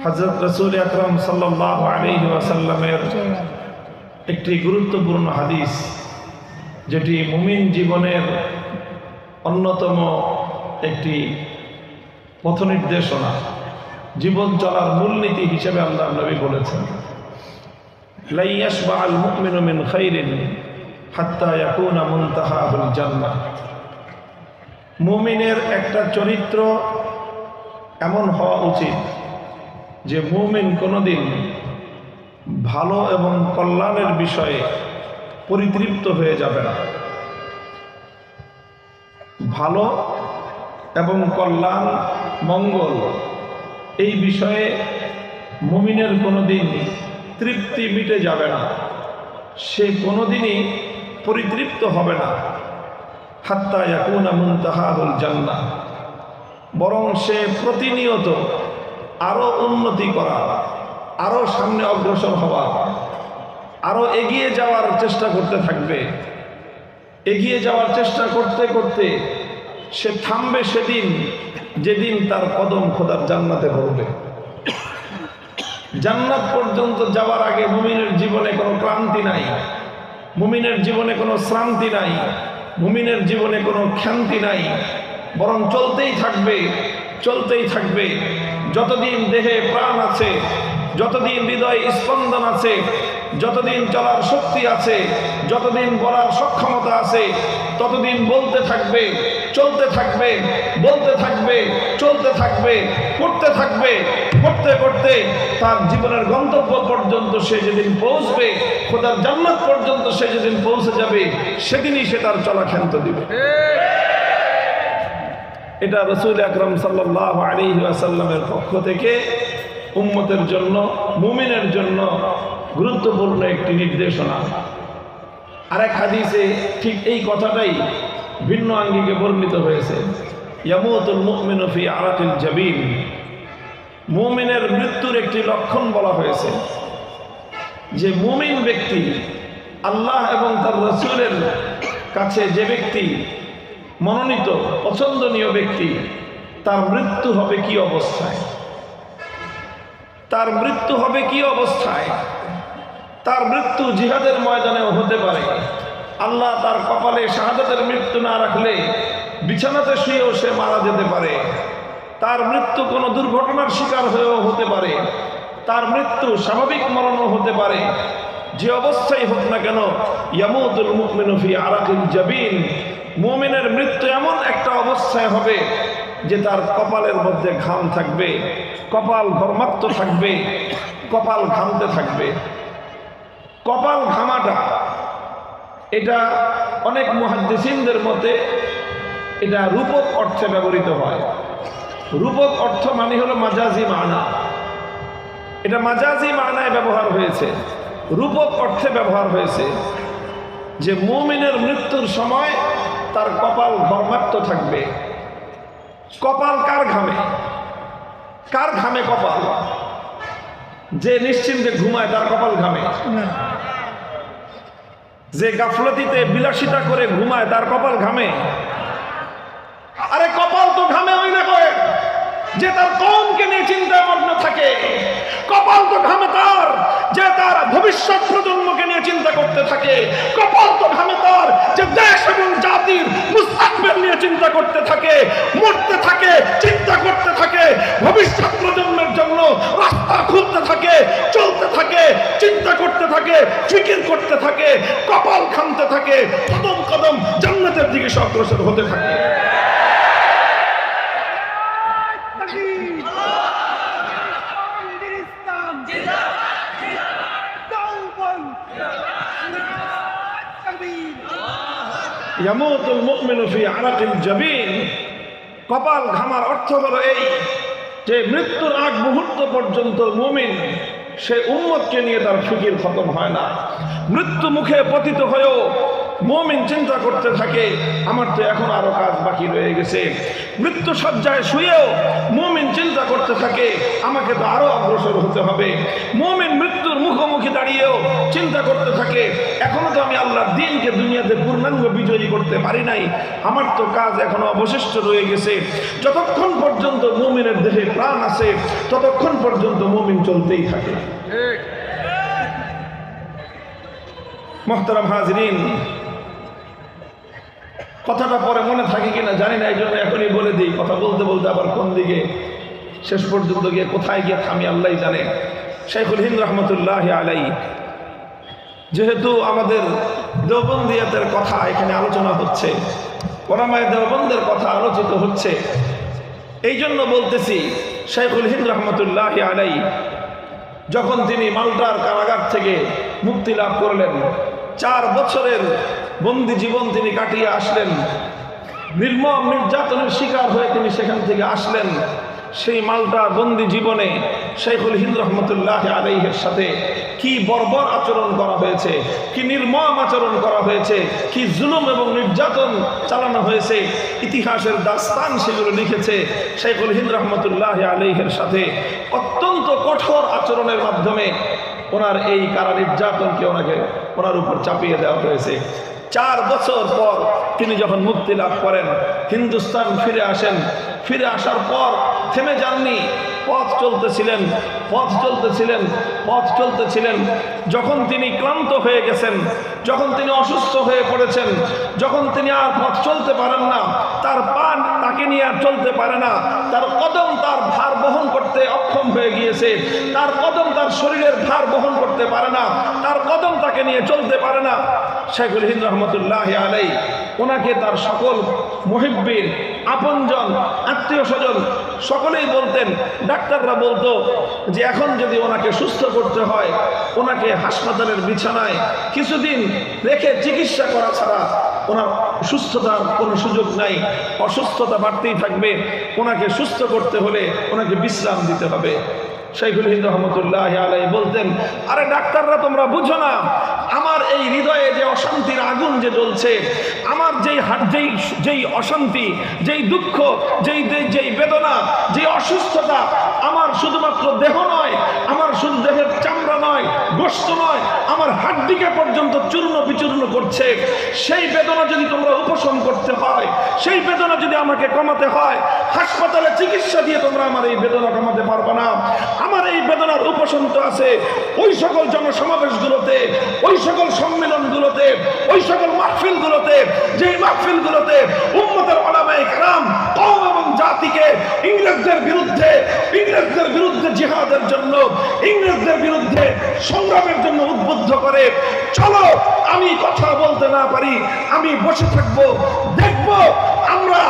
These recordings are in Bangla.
হযরত রাসূল আকরাম সাল্লাল্লাহু আলাইহি ওয়াসাল্লামের একটি গুরুত্বপূর্ণ হাদিস, যেটি মুমিন জীবনের অন্যতম একটি পথনির্দেশনা, জীবন চলার মূলনীতি হিসেবে আল্লাহর নবী বলেছেন, লা ইয়াশবা'আল মুমিনু মিন খাইরিন হাত্তা ইয়াকুনা মুনতাহাহুল জান্নাহ। মুমিনের একটা চরিত্র এমন হওয়া উচিত যে মুমিন কোনোদিন ভালো এবং কল্যাণের বিষয়ে পরিতৃপ্ত হয়ে যাবে না। ভালো এবং কল্যাণ, মঙ্গল, এই বিষয়ে মুমিনের কোনোদিন তৃপ্তি মিটে যাবে না, সে কোনোদিনই পরিতৃপ্ত হবে না। হাত্তা ইয়াকুনা মুনতাহাহুল জান্নাহ, বরং সে প্রতিনিয়ত আরো উন্নতি করা, আরো সামনে অগ্রসর হওয়া, আরো এগিয়ে যাওয়ার চেষ্টা করতে থাকবে। এগিয়ে যাওয়ার চেষ্টা করতে করতে সে থামবে সেদিন যেদিন তার কদম খোদার জান্নাতে পড়বে। জান্নাত পর্যন্ত যাওয়ার আগে মুমিনের জীবনে কোনো ক্লান্তি নাই, মুমিনের জীবনে কোনো শ্রান্তি নাই, মুমিনের জীবনে কোনো ক্ষান্তি নাই, বরং চলতেই থাকবে, চলতেই থাকবে। যতদিন দেহে প্রাণ আছে, যতদিন হৃদয় স্পন্দন আছে, যতদিন চলার শক্তি আছে, যতদিন বলার সক্ষমতা আছে, ততদিন বলতে থাকবে, চলতে থাকবে, বলতে থাকবে, চলতে থাকবে, করতে থাকবে। করতে করতে তার জীবনের গন্তব্য পর্যন্ত সে যেদিন পৌঁছবে, খোদার জান্নাত পর্যন্ত সে যেদিন পৌঁছে যাবে, সেদিনই সে তার চলা ক্ষান্ত দিবে। এটা রাসূল আকরাম সাল্লাল্লাহু আলাইহি ওয়াসাল্লামের পক্ষ থেকে উম্মতের জন্য, মুমিনের জন্য গুরুত্বপূর্ণ একটি নির্দেশনা। আরেক হাদিসে ঠিক এই কথাটাই ভিন্ন আঙ্গিকে বর্ণিত হয়েছে। ইয়ামুতুল মুমিনু ফি আরাকিল জাবিন, মুমিনের মৃত্যুর একটি লক্ষণ বলা হয়েছে যে মুমিন ব্যক্তি, আল্লাহ এবং তার রাসূলের কাছে যে ব্যক্তি মনোনীত, পছন্দনীয় ব্যক্তি, তার মৃত্যু হবে কি অবস্থায়, তার মৃত্যু হবে কি অবস্থায়। তার মৃত্যু জিহাদের ময়দানেও হতে পারে। আল্লাহ তার কপালে শাহাদাতের মৃত্যু না রাখলে বিছানাতে শুয়েও সে মারা যেতে পারে। তার মৃত্যু কোনো দুর্ঘটনার শিকার হয়েও হতে পারে। তার মৃত্যু স্বাভাবিক মরণও হতে পারে। যে অবস্থায় হোক না কেন, ইয়ামুতুল মুমিনু ফি আরাকিল জাবিন, মুমিনের মৃত্যু এমন একটা অবস্থায় হবে যে তার কপালের মধ্যে ঘাম থাকবে, কপাল ঘর্মাক্ত থাকবে, কপাল ঘামতে থাকবে। কপাল ঘামাটা, এটা অনেক মুহাদ্দিসিনদের মতে এটা রূপক অর্থে ব্যবহৃত হয়। রূপক অর্থ মানে হলো মাজাজি মানা, এটা মাজাজি মানায় ব্যবহার হয়েছে, রূপক অর্থে ব্যবহার হয়েছে যে মুমিনের মৃত্যুর সময় তার কপাল ঘর্মাক্ত থাকবে। কপাল কার ঘামে? কার ঘামে কপাল? যে নিশ্চিন্তে ঘুমায় তার কপাল ঘামে। যে গাফলতিতে বিলাসিতা করে ঘুমায় তার কপাল ঘামে। আরে কপাল তো ঘামে ওই না করে যে তার কওমকে নিয়ে চিন্তায় মগ্ন থাকে। কপাল তো ঘামে তার যে তার ভবিষ্যৎ প্রজন্মকে নিয়ে চিন্তা করতে থাকে। কপাল তো ঘামে তার যে দেশ এবং জাতির মুস্তাকবিল নিয়ে চিন্তা করতে থাকে, মরতে থাকে, চিন্তা করতে থাকে, ভবিষ্যৎ প্রজন্মের জন্য রাস্তা খুলতে থাকে, চলতে থাকে, চিন্তা করতে থাকে, ফিকির করতে থাকে, কপাল ঘামতে থাকে, কদম কদম জান্নাতের দিকে অগ্রসর হতে থাকে। ইয়ামুতুল মুমিনু ফি আরাকিল জাবিন, কপাল ঘামার অর্থ হলো এই যে মৃত্যুর আগ মুহূর্ত পর্যন্ত মুমিন সে উম্মতকে নিয়ে তার ফিকির খতম হয় না। মৃত্যু মুখে পতিত হয়েও মুমিন চিন্তা করতে থাকে আমার তো এখন আরো কাজ বাকি রয়ে গেছে। মৃত্যু সজ্জায় শুয়েও মুমিন চিন্তা করতে থাকে আমাকে তো আরো অগ্রসর হতে হবে। মুমিন মৃত্যুর মুখোমুখি দাঁড়িয়েও চিন্তা করতে থাকে এখনো তো আমি আল্লাহর দ্বীনকে দুনিয়াতে পূর্ণাঙ্গ বিজয়ী করতে পারি নাই, আমার তো কাজ এখনো অবশিষ্ট রয়ে গেছে। যতক্ষণ পর্যন্ত মুমিনের দেহে প্রাণ আছে ততক্ষণ পর্যন্ত মুমিন চলতেই থাকে। মুহতারাম হাজরিন, কথাটা পরে মনে থাকে কিনা জানি না, এই জন্য এখনই বলে দিই। কথা বলতে বলতে আবার কোন দিকে শেষ পর্যন্ত গিয়ে কোথায় গিয়ে থামি আল্লাহ জানে। শাইখুল হিন্দ রহমতুল্লাহ আলাই, যেহেতু আমাদের দেওবন্দিয়াতের কথা এখানে আলোচনা হচ্ছে, ওলামায়ে দেওবন্দের কথা আলোচিত হচ্ছে, এই জন্য বলতেছি শাইখুল হিন্দ রহমতুল্লাহ আলাই যখন তিনি মাল্টার কারাগার থেকে মুক্তি লাভ করলেন, 4 বছরের বন্দি জীবন তিনি কাটিয়ে আসলেন, নির্মম নির্যাতনের শিকার হয়ে তিনি সেখান থেকে আসলেন। সেই মাল্টা বন্দি জীবনে শাইখুল হিন্দ রহমতুল্লাহ আলাইহির সাথে কি বর্বর আচরণ করা হয়েছে, কি নির্মম আচরণ করা হয়েছে, কি জুলুম এবং নির্যাতন চালানো হয়েছে, ইতিহাসের দাস্তান সেগুলো লিখেছে। শাইখুল হিন্দ রহমতুল্লাহ আলাইহির সাথে অত্যন্ত কঠোর আচরণের মাধ্যমে ওনার এই কারা নির্যাতনকে ওনার উপর চাপিয়ে দেওয়া হয়েছে। 4 বছর পর তিনি যখন মুক্তি লাভ করেন, হিন্দুস্তান ফিরে আসেন। ফিরে আসার পর থেমে যাননি, পথ চলতেছিলেন। যখন তিনি ক্লান্ত হয়ে গেছেন, যখন তিনি অসুস্থ হয়ে পড়েছেন, যখন তিনি আর পথ চলতে পারেন না, তার পা তাকে নিয়ে আর চলতে পারে না, তার কদম তার ভার বহন করতে অক্ষম হয়ে গিয়েছে, তার কদম তার শরীরের ভার বহন করতে পারে না, তার কদম তাকে নিয়ে চলতে পারে না। শাইখুল হিন্দ রহমতুল্লাহ আলাই ওনাকে তার সকল মুহিব্বিন, আপনজন, আত্মীয় স্বজন সকলেই বলতেন, ডাক্তাররা বলতো যে এখন যদি ওনাকে সুস্থ করতে হয়, ওনাকে হাসপাতালের বিছানায় কিছুদিন রেখে চিকিৎসা করা ছাড়া ওনার সুস্থতার কোনো সুযোগ নাই, অসুস্থতা বাড়তেই থাকবে। ওনাকে সুস্থ করতে হলে ওনাকে বিশ্রাম দিতে হবে। শাইখুল হিন্দ রহমতুল্লাহ আলাই বলতেন, আরে ডাক্তাররা তোমরা বুঝো না, আমার এই হৃদয়ে যে অশান্তির আগুন যে জ্বলছে, আমার যেই অশান্তি, যেই দুঃখ, যেই বেদনা, যে অসুস্থতা, আমার শুধুমাত্র দেহ নয়, আমার শুধু দেহের চামড়া নয়, গোশত নয়, আমার হাড্ডিকে পর্যন্ত চূর্ণ বিচূর্ণ করছে। সেই বেদনা যদি তোমরা উপশম করতে হয়, সেই বেদনা যদি আমাকে কমাতে হয়, হাসপাতালে চিকিৎসা দিয়ে তোমরা আমার এই বেদনা কমাতে পারবে না। আমার এই বেদনার উপশম তো আছে ওই সকল জনসমাবেশগুলোতে, ওই সকল সম্মেলনগুলোতে, ওই সকল মাহফিলগুলোতে, যেই মাহফিলগুলোতে উম্মতের উলামায়ে কেরাম কওম এবং জাতিকে ইংরেজদের বিরুদ্ধে জিহাদের জন্য, ইংরেজদের বিরুদ্ধে সংগ্রামের জন্য উদ্বুদ্ধ করে। চলো, আমি কথা বলতে না পারি, আমি বসে থাকবো, দেখবো আমরা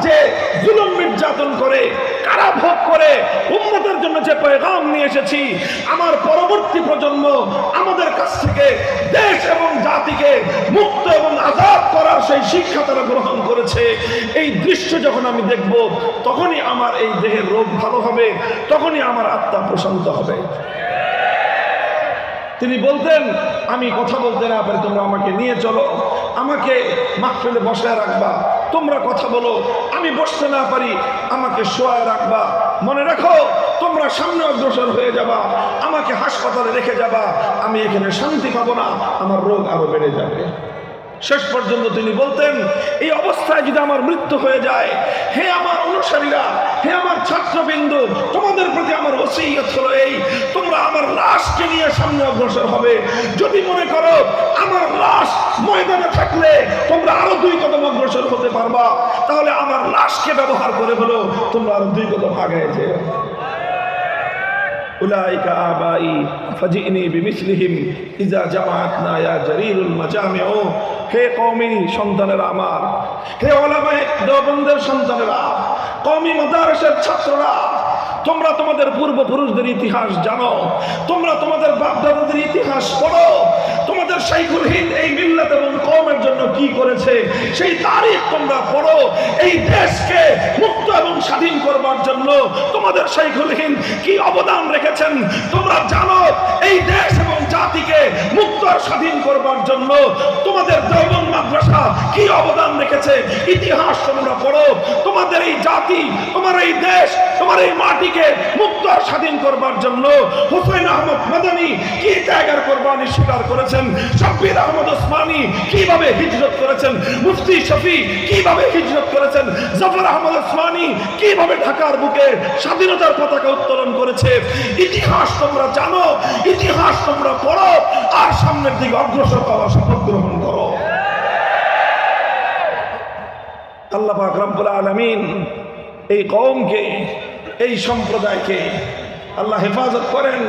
যে জুলুম নির্যাতন করে, কারাভোগ করে উম্মতের জন্য যে পেগাম নিয়ে এসেছি, আমার পরবর্তী প্রজন্ম আমাদের কাছ থেকে দেশ এবং জাতিকে মুক্ত এবং আজাদ করার সেই শিক্ষা তারা গ্রহণ করেছে। এই দৃশ্য যখন আমি দেখব, তখনই আমার এই দেহের রোগ ভালো হবে, তখনই আমার আত্মা প্রশান্ত হবে। তিনি বলতেন, আমি কথা বলতে না পারি, তোমরা আমাকে নিয়ে চলো, আমাকে মাহফিলে বসায় রাখবা, তোমরা কথা বলো, আমি বসতে না পারি, আমাকে শোয়ায় রাখবা, মনে রাখো তোমরা সামনে অগ্রসর হয়ে যাবা, আমাকে হাসপাতালে রেখে যাবা, আমি এখানে শান্তি পাবো না, আমার রোগ আরো বেড়ে যাবে। শেষ পর্যন্ত তিনি বলতেন, এই অবস্থায় যদি আমার মৃত্যু হয়ে যায়, হে আমার অনুসারীরা, হে আমার ছাত্রবিন্দু, তোমাদের প্রতি আমার ওসিয়ত হলো এই, তোমরা আমার লাশকে নিয়ে সামনে অগ্রসর হবে। যদি মনে করো আমার লাশ ময়দানে থাকলে তোমরা আরো 2 কদম অগ্রসর হতে পারবা, তাহলে আমার লাশকে ব্যবহার করে হলো তোমরা আরো 2 কদম আগায় যেও। উলাইকা আবাই ফাজিনি বিমিসলিহিম ইজা জামাআতনা ইয়া জারিরুল মাজামিউ। হে কওমি সন্তানেরা আমার, হে উলামায়ে দেওবন্দের সন্তানেরা, কওমি মাদ্রাসার ছাত্ররা, তোমরা তোমাদের পূর্বপুরুষদের ইতিহাস জানো, তোমরা তোমাদের বাপ-দাদাদের ইতিহাস পড়ো, তোমাদের শাইখুল হিন্দ এই মিল্লাত এবং কওমের জন্য কি করেছে সেই তারিখ তোমরা পড়ো। এই দেশকে মুক্ত এবং স্বাধীন করবার জন্য তোমাদের শাইখুল হিন্দ কি অবদান রেখেছেন তোমরা জানো। এই দেশ এবং জাতিকে মুক্ত আর স্বাধীন করবার জন্য তোমাদের দেওবন্দ মাদ্রাসা কি অবদান রেখেছে ইতিহাস তোমরা পড়ো। তোমাদের এই জাতি, তোমার এই দেশ, তোমার এই মাটিকে মুক্ত আর স্বাধীন করবার জন্য হুসাইন আহমদ মাদানী কি ত্যাগের কোরবানি স্বীকার করেছেন, শাব্বির আহমদ ওসমানী কিভাবে হিজরত করেছেন, মুফতি শফি কিভাবে হিজরত করেছেন, জাফর আহমদ ওসমানী কিভাবে ঢাকার বুকে স্বাধীনতার পতাকা উত্তোলন করেছে। ইতিহাস তোমরা জানো, ইতিহাস তোমরা পড়ো আর সামনের দিকে অগ্রসর হওয়ার শপথ গ্রহণ করো। আল্লাহ পাক রব্বুল আলামিন এই কওমকে, এই সম্প্রদায়কে আল্লাহ হেফাজত করেন।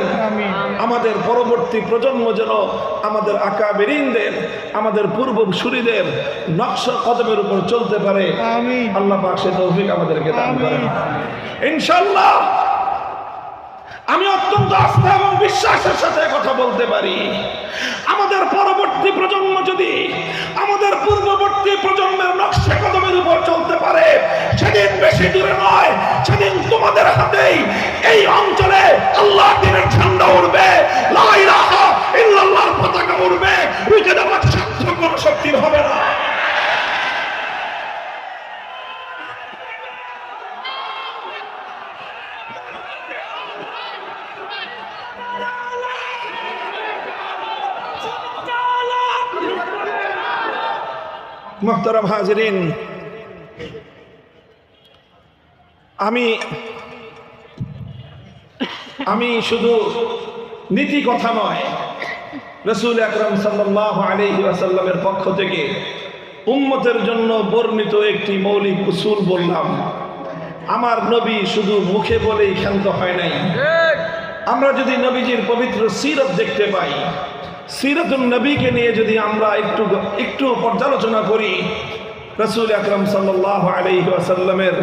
আমাদের পরবর্তী প্রজন্ম যেন আমাদের আকাবেরিনদের, আমাদের পূর্বসূরীদের নকশা কদমের উপর চলতে পারে। আল্লাহ পাক সে তৌফিক আমাদেরকে দান করেন ইনশাআল্লাহ। আমি অত্যন্ত আস্থা এবং বিশ্বাসের সাথে কথা বলতে পারি, আমাদের পরবর্তী প্রজন্ম যদি আমাদের পূর্ববর্তী প্রজন্মের নকশা কদমের উপর চলতে পারে, সেদিন বেশি দূরে নয়, সেদিন তোমাদের হাতেই এই অঞ্চলে আল্লাহ দ্বীনের ঝান্ডা উড়বে, লা ইলাহা ইল্লাল্লাহর পতাকা উড়বে, রুখে দেওয়ার সাধ্য কোনো শক্তির হবে না। মুহতারাম হাজিরিন, আমি শুধু নীতি কথা নয়, রাসূল আকরাম সাল্লাল্লাহু আলাইহি ওয়াসাল্লামের পক্ষ থেকে উম্মতের জন্য বর্ণিত একটি মৌলিক উসুল বললাম। আমার নবী শুধু মুখে বলেই ক্ষান্ত হয় নাই। আমরা যদি নবীজির পবিত্র সিরত দেখতে পাই, সিরাতুন নবীকে নিয়ে যদি আমরা একটু পর্যালোচনা করি, রাসূল আকরাম সাল্লাল্লাহু আলাইহি ওয়াসাল্লামের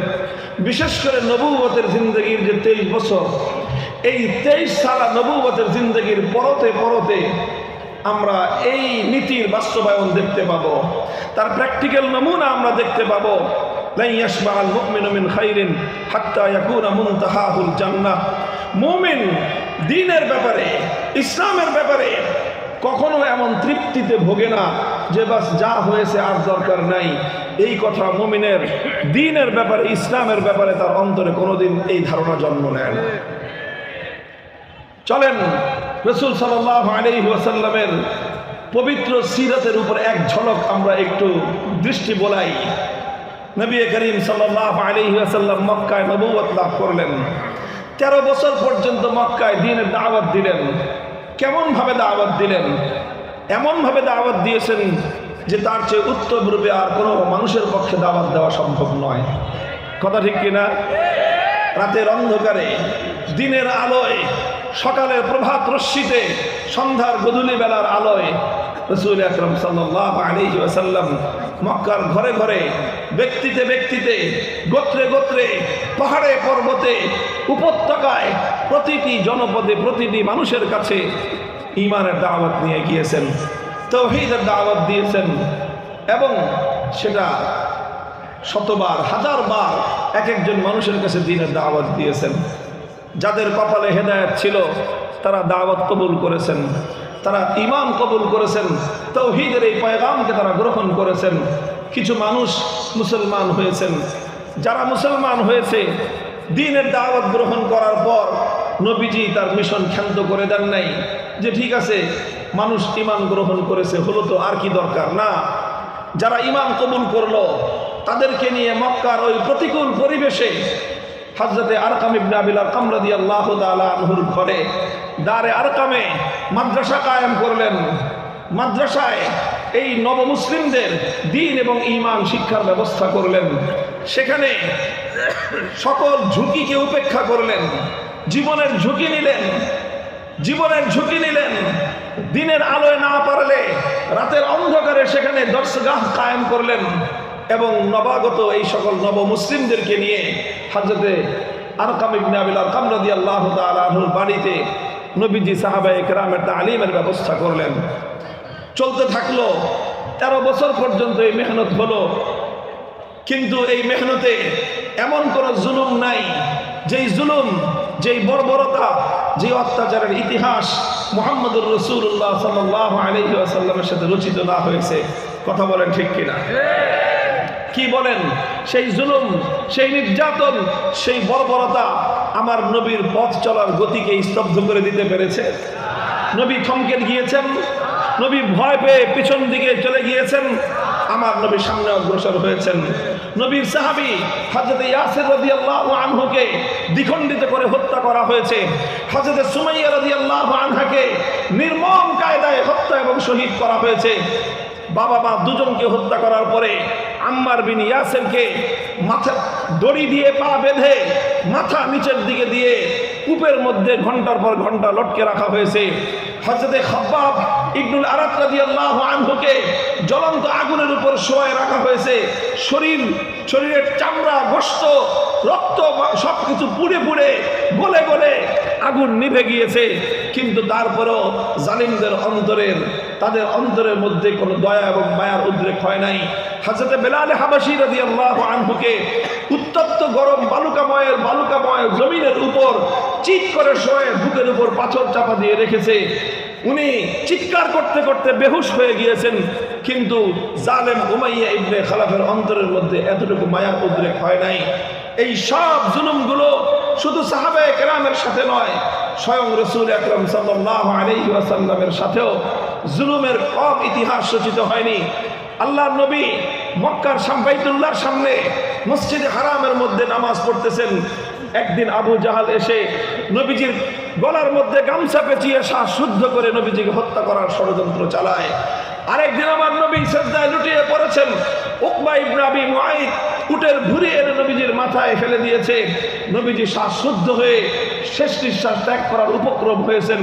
বিশেষ করে নবুয়তের জিন্দেগির যে 23 বছর, এই 23 সালা নবুয়তের জিন্দেগির পরতে পরতে আমরা এই নীতির বাস্তবায়ন দেখতে পাবো, তার প্র্যাকটিক্যাল নমুনা আমরা দেখতে পাবো। লা ইয়াশবা'আল মুমিনু মিন খাইরিন হাত্তা ইয়াকুনা মুনতাহাহুল জান্নাহ। মুমিন দ্বীনের ব্যাপারে, ইসলামের ব্যাপারে কখনো এমন তৃপ্তিতে ভোগে না যে বাস যা হয়েছে আর দরকার নাই। এই কথা মুমিনের দ্বীনের ব্যাপারে, ইসলামের ব্যাপারে তার অন্তরে কোনোদিন এই ধারণা জন্ম নেয় না। চলেন রাসূল সাল্লাল্লাহু আলাইহি ওয়াসাল্লামের পবিত্র সিরাতের উপর এক ঝলক আমরা একটু দৃষ্টি বোলাই। নবী করিম সাল্লাল্লাহু আলাইহি ওয়াসাল্লাম মক্কায় নবুয়ত লাভ করলেন। 13 বছর পর্যন্ত মক্কায় দ্বীনের দাওয়াত দিলেন। কেমন ভাবে দাওয়াত দিলেন? এমন ভাবে দাওয়াত দিয়েছেন যে তার চেয়ে উত্তম রূপে আর কোনো মানুষের পক্ষে দাওয়াত দেওয়া সম্ভব নয়। কথা ঠিক কিনা? রাতের অন্ধকারে, দিনের আলোয়, সকালের প্রভাত রশ্মিতে, সন্ধ্যার গধূলি বেলার আলোয় রাসূল আকরাম সাল্লাল্লাহু আলাইহি ওয়াসাল্লাম মক্কার ঘরে ঘরে, ব্যক্তিতে ব্যক্তিতে, গোত্রে গোত্রে, পাহাড়ে পর্বতে, উপত্যকায়, প্রতিটি জনপদে, প্রতিটি মানুষের কাছে ঈমানের দাওয়াত নিয়ে গিয়েছেন, তাওহীদের দাওয়াত দিয়েছেন। এবং সেটা শতবার, হাজারবার এক একজন মানুষের কাছে দ্বীনের দাওয়াত দিয়েছেন। যাদের কপালে হেদায়েত ছিল তারা দাওয়াত কবুল করেছেন, তারা ঈমান কবুল করেছেন, তাওহীদের এই পয়গামকে তারা গ্রহণ করেছেন। কিছু মানুষ মুসলমান হয়েছেন। যারা মুসলমান হয়েছে, দ্বীনের দাওয়াত গ্রহণ করার পর নবীজি তার মিশন ক্ষান্ত করে দেন নাই যে ঠিক আছে মানুষ ঈমান গ্রহণ করেছে, হলো তো আর কি দরকার। না, যারা ঈমান কবুল করলো তাদেরকে নিয়ে মক্কার ওই প্রতিকূল পরিবেশে হযরতে আরকাম ইবনে আবিল আরকাম রাদিয়াল্লাহু তাআলা আনহুর ঘরে দারে আরকামে মাদ্রাসা কায়েম করলেন। মাদ্রাসায় এই নবমুসলিমদের দ্বীন এবং ঈমান শিক্ষার ব্যবস্থা করলেন। সেখানে সকল ঝুঁকিকে উপেক্ষা করলেন, জীবনের ঝুঁকি নিলেন। দিনের আলোয় না পারলে রাতের অন্ধকারে সেখানে দরসগাহ কায়েম করলেন এবং নবাগত এই সকল নবমুসলিমদেরকে নিয়ে হযরতে আরকাম ইবনে আবিল আরকাম রাদিয়াল্লাহু তাআলা আনহুর বাড়িতে নবীজি সাহাবায়ে কেরামের তালিমের ব্যবস্থা করলেন। চলতে থাকলো 13 বছর পর্যন্ত এই মেহনত হলো। কিন্তু এই মেহনতে এমন কোনো জুলুম নাই, যেই জুলুম, যেই বর্বরতা, যে অত্যাচারের ইতিহাস মুহাম্মদুর রাসূলুল্লাহ সাল্লাল্লাহু আলাইহি ওয়াসাল্লামের সাথে রচিত না হয়েছে। কথা বলেন ঠিক কিনা? কি বলেন? সেই জুলুম, সেই নির্যাতন, সেই বর্বরতা আমার নবীর পথ চলার গতিকে স্তব্ধ করে দিতে পেরেছে? নবী থমকে গিয়েছেন, নবী ভয় পেয়ে পিছন দিকে চলে গিয়েছেন, আমার নবী সামনে অগ্রসর হয়েছেন। নবীর সাহাবী হযরত ইয়াসির রাদিয়াল্লাহু আনহুকে দ্বিখণ্ডিত করে হত্যা করা হয়েছে। হযরত সুমাইয়া রাদিয়াল্লাহু আনহাকে নির্মম কায়দায় হত্যা এবং শহীদ করা হয়েছে। বাবা মা দুজনকে হত্যা করার পরে আম্মার বিন ইয়াসিরকে মাথা দড়ি দিয়ে পা বেঁধে মাথা নিচের দিকে দিয়ে কূপের মধ্যে ঘন্টার পর ঘন্টা লটকে রাখা হয়েছে। হযরত খাব্বাব ইবনুল আরাত রাদিয়াল্লাহু আনহুকে জ্বলন্ত আগুনের উপর শোয়ায় রাখা হয়েছে। শরীরের চামড়া, গোশত, রক্ত সবকিছু পুড়ে পুড়ে গলে গলে আগুন নিভে গিয়েছে, কিন্তু তারপরেও জালিমদের তাদের অন্তরের মধ্যে কোনো দয়া এবং মায়ার উদ্রেক হয় নাই। হযরত বেলাল হাবাশী রাদিয়াল্লাহু আনহুকে উত্তপ্ত গরম বালুকাময় জমিনের উপর চিৎ করে শোয়ে বুকের উপর পাথর চাপা দিয়ে রেখেছে। উনি চিৎকার করতে করতে বেহুশ হয়ে গিয়েছেন, কিন্তু জালেম উমাইয়া ইবনে খালাফের অন্তরের মধ্যে এতটুকু মায়ার উদ্রেক হয় নাই। এই সব জুলুমগুলো শুধু সাহাবায়ে কেরামের সাথে নয়, স্বয়ং রাসূল আকরাম সাল্লাল্লাহু আলাইহি ওয়াসাল্লামের সাথেও জুলুমের কম ইতিহাস রচিত হয়নি। আল্লাহর নবী মক্কার বাইতুল্লাহর সামনে মসজিদে হারামের মধ্যে নামাজ পড়তেছেন। একদিন আবু জাহাল এসে নবীজির গলার মধ্যে গামছা পেঁচিয়ে শ্বাসরুদ্ধ করে নবীজিকে হত্যা করার ষড়যন্ত্র চালায়। আরেকদিন আমার নবী সিজদায় লুটিয়ে পড়েছেন। উকবা ইবনে আবি মুআইদ উটের ভুঁড়ি এনে নবীজির মাথায় ফেলে দিয়েছে। নবীজি শ্বাসরুদ্ধ হয়ে শেষ নিঃশ্বাস ত্যাগ করার উপক্রম হয়েছেন।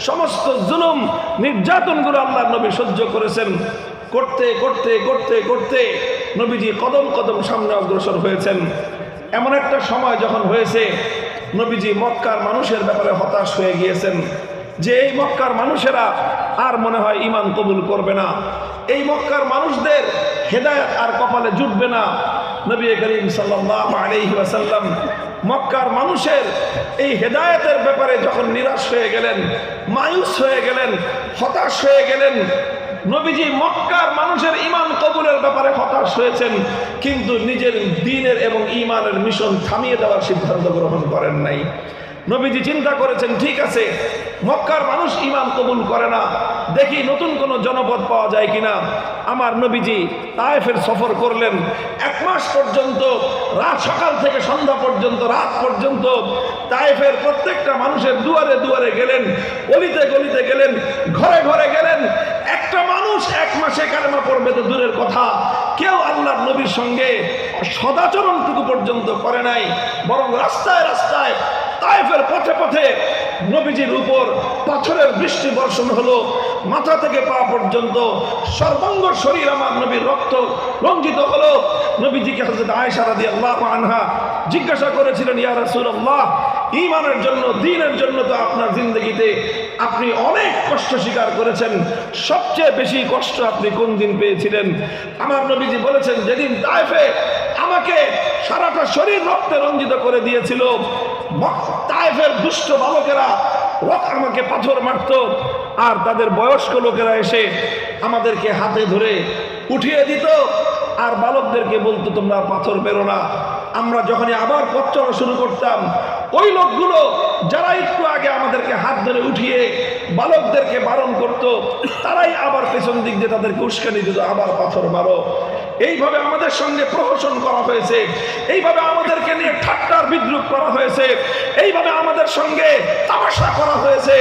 সমস্ত জুলুম নির্যাতনগুলো আল্লাহর নবী সহ্য করেছেন। করতে করতে করতে করতে নবীজি কদম কদম সামনে অগ্রসর হয়েছেন। এমন একটা সময় যখন হয়েছে, নবীজি মক্কার মানুষের ব্যাপারে হতাশ হয়ে গিয়েছেন যে এই মক্কার মানুষেরা আর মনে হয় ঈমান কবুল করবে না, এই মক্কার মানুষদের হেদায়েত আর কপালে জুটবে না। নবী করিম সাল্লাল্লাহু আলাইহি ওয়াসাল্লাম মক্কার মানুষের এই হেদায়েতের ব্যাপারে যখন নিরাশ হয়ে গেলেন, মায়ুস হয়ে গেলেন, হতাশ হয়ে গেলেন, নবীজি মক্কার মানুষের ঈমান কবুলের ব্যাপারে হতাশ হয়েছেন, কিন্তু নিজের দ্বীনের এবং ঈমানের মিশন থামিয়ে দেওয়ার সিদ্ধান্ত গ্রহণ করেন নাই। নবীজি চিন্তা করেছেন, ঠিক আছে, মক্কার মানুষ ঈমান কবুল করে না, দেখি নতুন কোনো জনপদ পাওয়া যায় কিনা। আমার নবীজি তায়েফের সফর করলেন। 1 মাস পর্যন্ত, রাত সকাল থেকে সন্ধ্যা পর্যন্ত, রাত পর্যন্ত তায়েফের প্রত্যেকটা মানুষের দুয়ারে দুয়ারে গেলেন, গলিতে গলিতে গেলেন, ঘরে ঘরে গেলেন। একটা মানুষ 1 মাসে কালেমা পড়বে তো দূরের কথা, কেউ আল্লাহর নবীর সঙ্গে সদাচরণটুকু পর্যন্ত করে নাই, বরং রাস্তায় রাস্তায় তায়েফের পথে পথে নবীজির উপর পাথরের বৃষ্টি বর্ষণ হলো। মাথা থেকে পা পর্যন্ত সর্বাঙ্গ শরীর আমার নবীর রক্ত রঞ্জিত হলো। নবীজিকে হযরত আয়েশা রাদিয়াল্লাহু আনহা জিজ্ঞাসা করেছিলেন, ইয়া রাসূলুল্লাহ, ঈমানের জন্য, দ্বীনের জন্য তো আপনার জিন্দেগিতে আপনি অনেক কষ্ট স্বীকার করেছেন, সবচেয়ে বেশি কষ্ট আপনি কোন দিন পেয়েছিলেন? আমার নবীজি বলেছেন, যেদিন তায়েফে আমাকে সারাটা শরীর রক্তে রঞ্জিত করে দিয়েছিল। তায়েফের দুষ্ট বালকেরা আমাকে পাথর মারত, আর তাদের বয়স্ক লোকেরা এসে আমাদেরকে হাতে ধরে উঠিয়ে দিত, আর বালকদেরকে বলতো তোমরা পাথর বেরো না। আমরা যখনই আবার পথ চলা শুরু করতাম, ওই লোকগুলো যারা একটু আগে আমাদেরকে হাত ধরে উঠিয়ে বালকদেরকে বারণ করত, তারাই আবার পেছন দিক দিয়ে তাদেরকে উস্কানি দিত, আবার পাথর মারো। এইভাবে আমাদের সঙ্গে প্রহসন করা হয়েছে, এইভাবে আমাদেরকে নিয়ে ঠাট্টার বিদ্রুপ করা হয়েছে, এইভাবে আমাদের সঙ্গে তামাশা করা হয়েছে।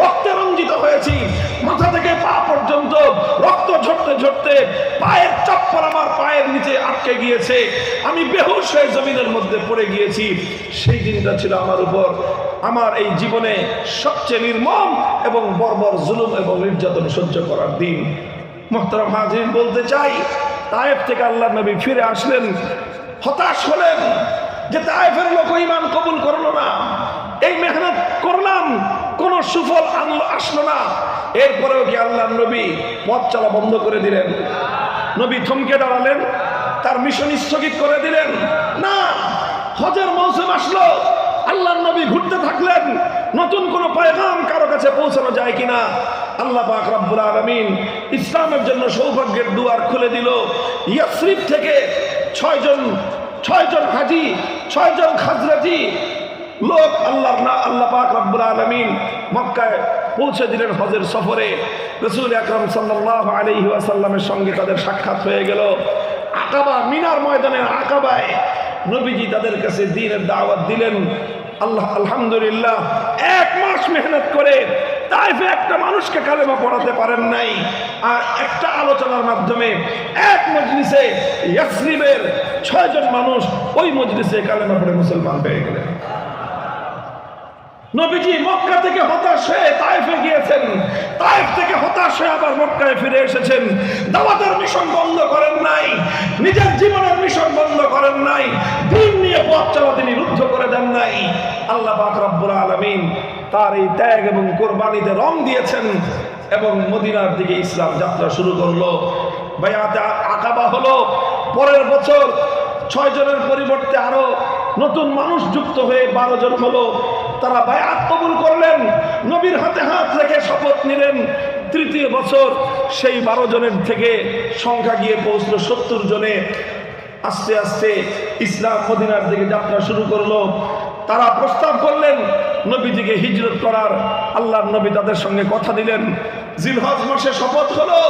রক্তে রঞ্জিত হয়েছি, মাথা থেকে পা পর্যন্ত রক্ত ঝরতে ঝরতে পায়ের চপ্পল আমার পায়ের নিচে আটকে গিয়েছে, আমি বেহুশ হয়ে জমিনের মধ্যে পড়ে গিয়েছি। সেই দিনটা ছিল আমার উপর আমার এই জীবনে সবচেয়ে নির্মম এবং বর্বর জুলুম এবং নির্যাতন সহ্য করার দিন। মুহতারাম হাজিরিন, বলতে চাই, তায়েফ থেকে আল্লাহর নবী ফিরে আসলেন, হতাশ হলেন যে তায়েফের লোক ঈমান কবুল করলো না, এই মেহনত করলাম, কোনো সুফল আসলো না। এরপরেও কি আল্লাহর নবী পথ চলা বন্ধ করে দিলেন? নবী থমকে দাঁড়ালেন? তার মিশন স্থগিত করে দিলেন? না। হজের মৌসুম আসলো, আল্লাহর নবী ঘুরতে থাকলেন, নতুন কোনো পয়গাম কারো কাছে পৌঁছানো যায় কিনা। আল্লাহ পাক রব্বুল আলামিন ইসলামের জন্য সৌভাগ্যের দুয়ার খুলে দিল। ইয়াসরিব থেকে ছয়জন হাজি, 6 জন খাজরাজি লোক আল্লাহ পাক রব্বুল আলামিন মক্কায় পৌঁছে দিলেন হজের সফরে। রাসূল আকরাম সাল্লাল্লাহু আলাইহি ওয়াসাল্লামের সঙ্গে তাদের সাক্ষাৎ হয়ে গেল। আকাবা, মিনার ময়দানের আকাবায় নবীজি তাদের কাছে দ্বীনের দাওয়াত দিলেন। আলহামদুলিল্লাহ 1 মাস মেহনত করে তাইফে একটা মানুষকে কালেমা পড়াতে পারেন নাই, আর একটা আলোচনার মাধ্যমে এক মজলিসে ইয়াসরিবের 6 জন মানুষ ওই মজলিসে কালেমা পড়ে মুসলমান হয়ে গেলেন। নবীজি মক্কা থেকে হতাশ হয়ে তাইফে গিয়েছেন, তাইফ থেকে হতাশ হয়ে আবার মক্কায় ফিরে এসেছেন। দাওয়াতের মিশন বন্ধ করেন নাই, নিজের জীবনের মিশন বন্ধ করেন নাই, দ্বীন নিয়ে পথ চলা তিনি রুদ্ধ করে দেন নাই। আল্লাহ পাক রব্বুল আলামিন তার এই ত্যাগ এবং কোরবানিতে রং দিয়েছেন এবং মদিনার দিকে ইসলাম যাত্রা শুরু করলো। বায়াতে আকাবা হলো। পরের বছর 6 জনের পরিবর্তে আরো নতুন মানুষ যুক্ত হয়ে 12 জন হলো। তারা বায়াত কবুল করলেন, নবীর হাতে হাত রেখে শপথ নিলেন। তৃতীয় বছর সেই 12 জনের থেকে সংখ্যা গিয়ে পৌঁছলো 70 জনে। আস্তে আস্তে ইসলাম মদিনার দিকে যাত্রা শুরু করলো। তারা প্রস্তাব করলেন নবীজিকে হিজরত করার। আল্লাহর নবী তাদের সঙ্গে কথা দিলেন। জিলহজ মাসে শপথ হলো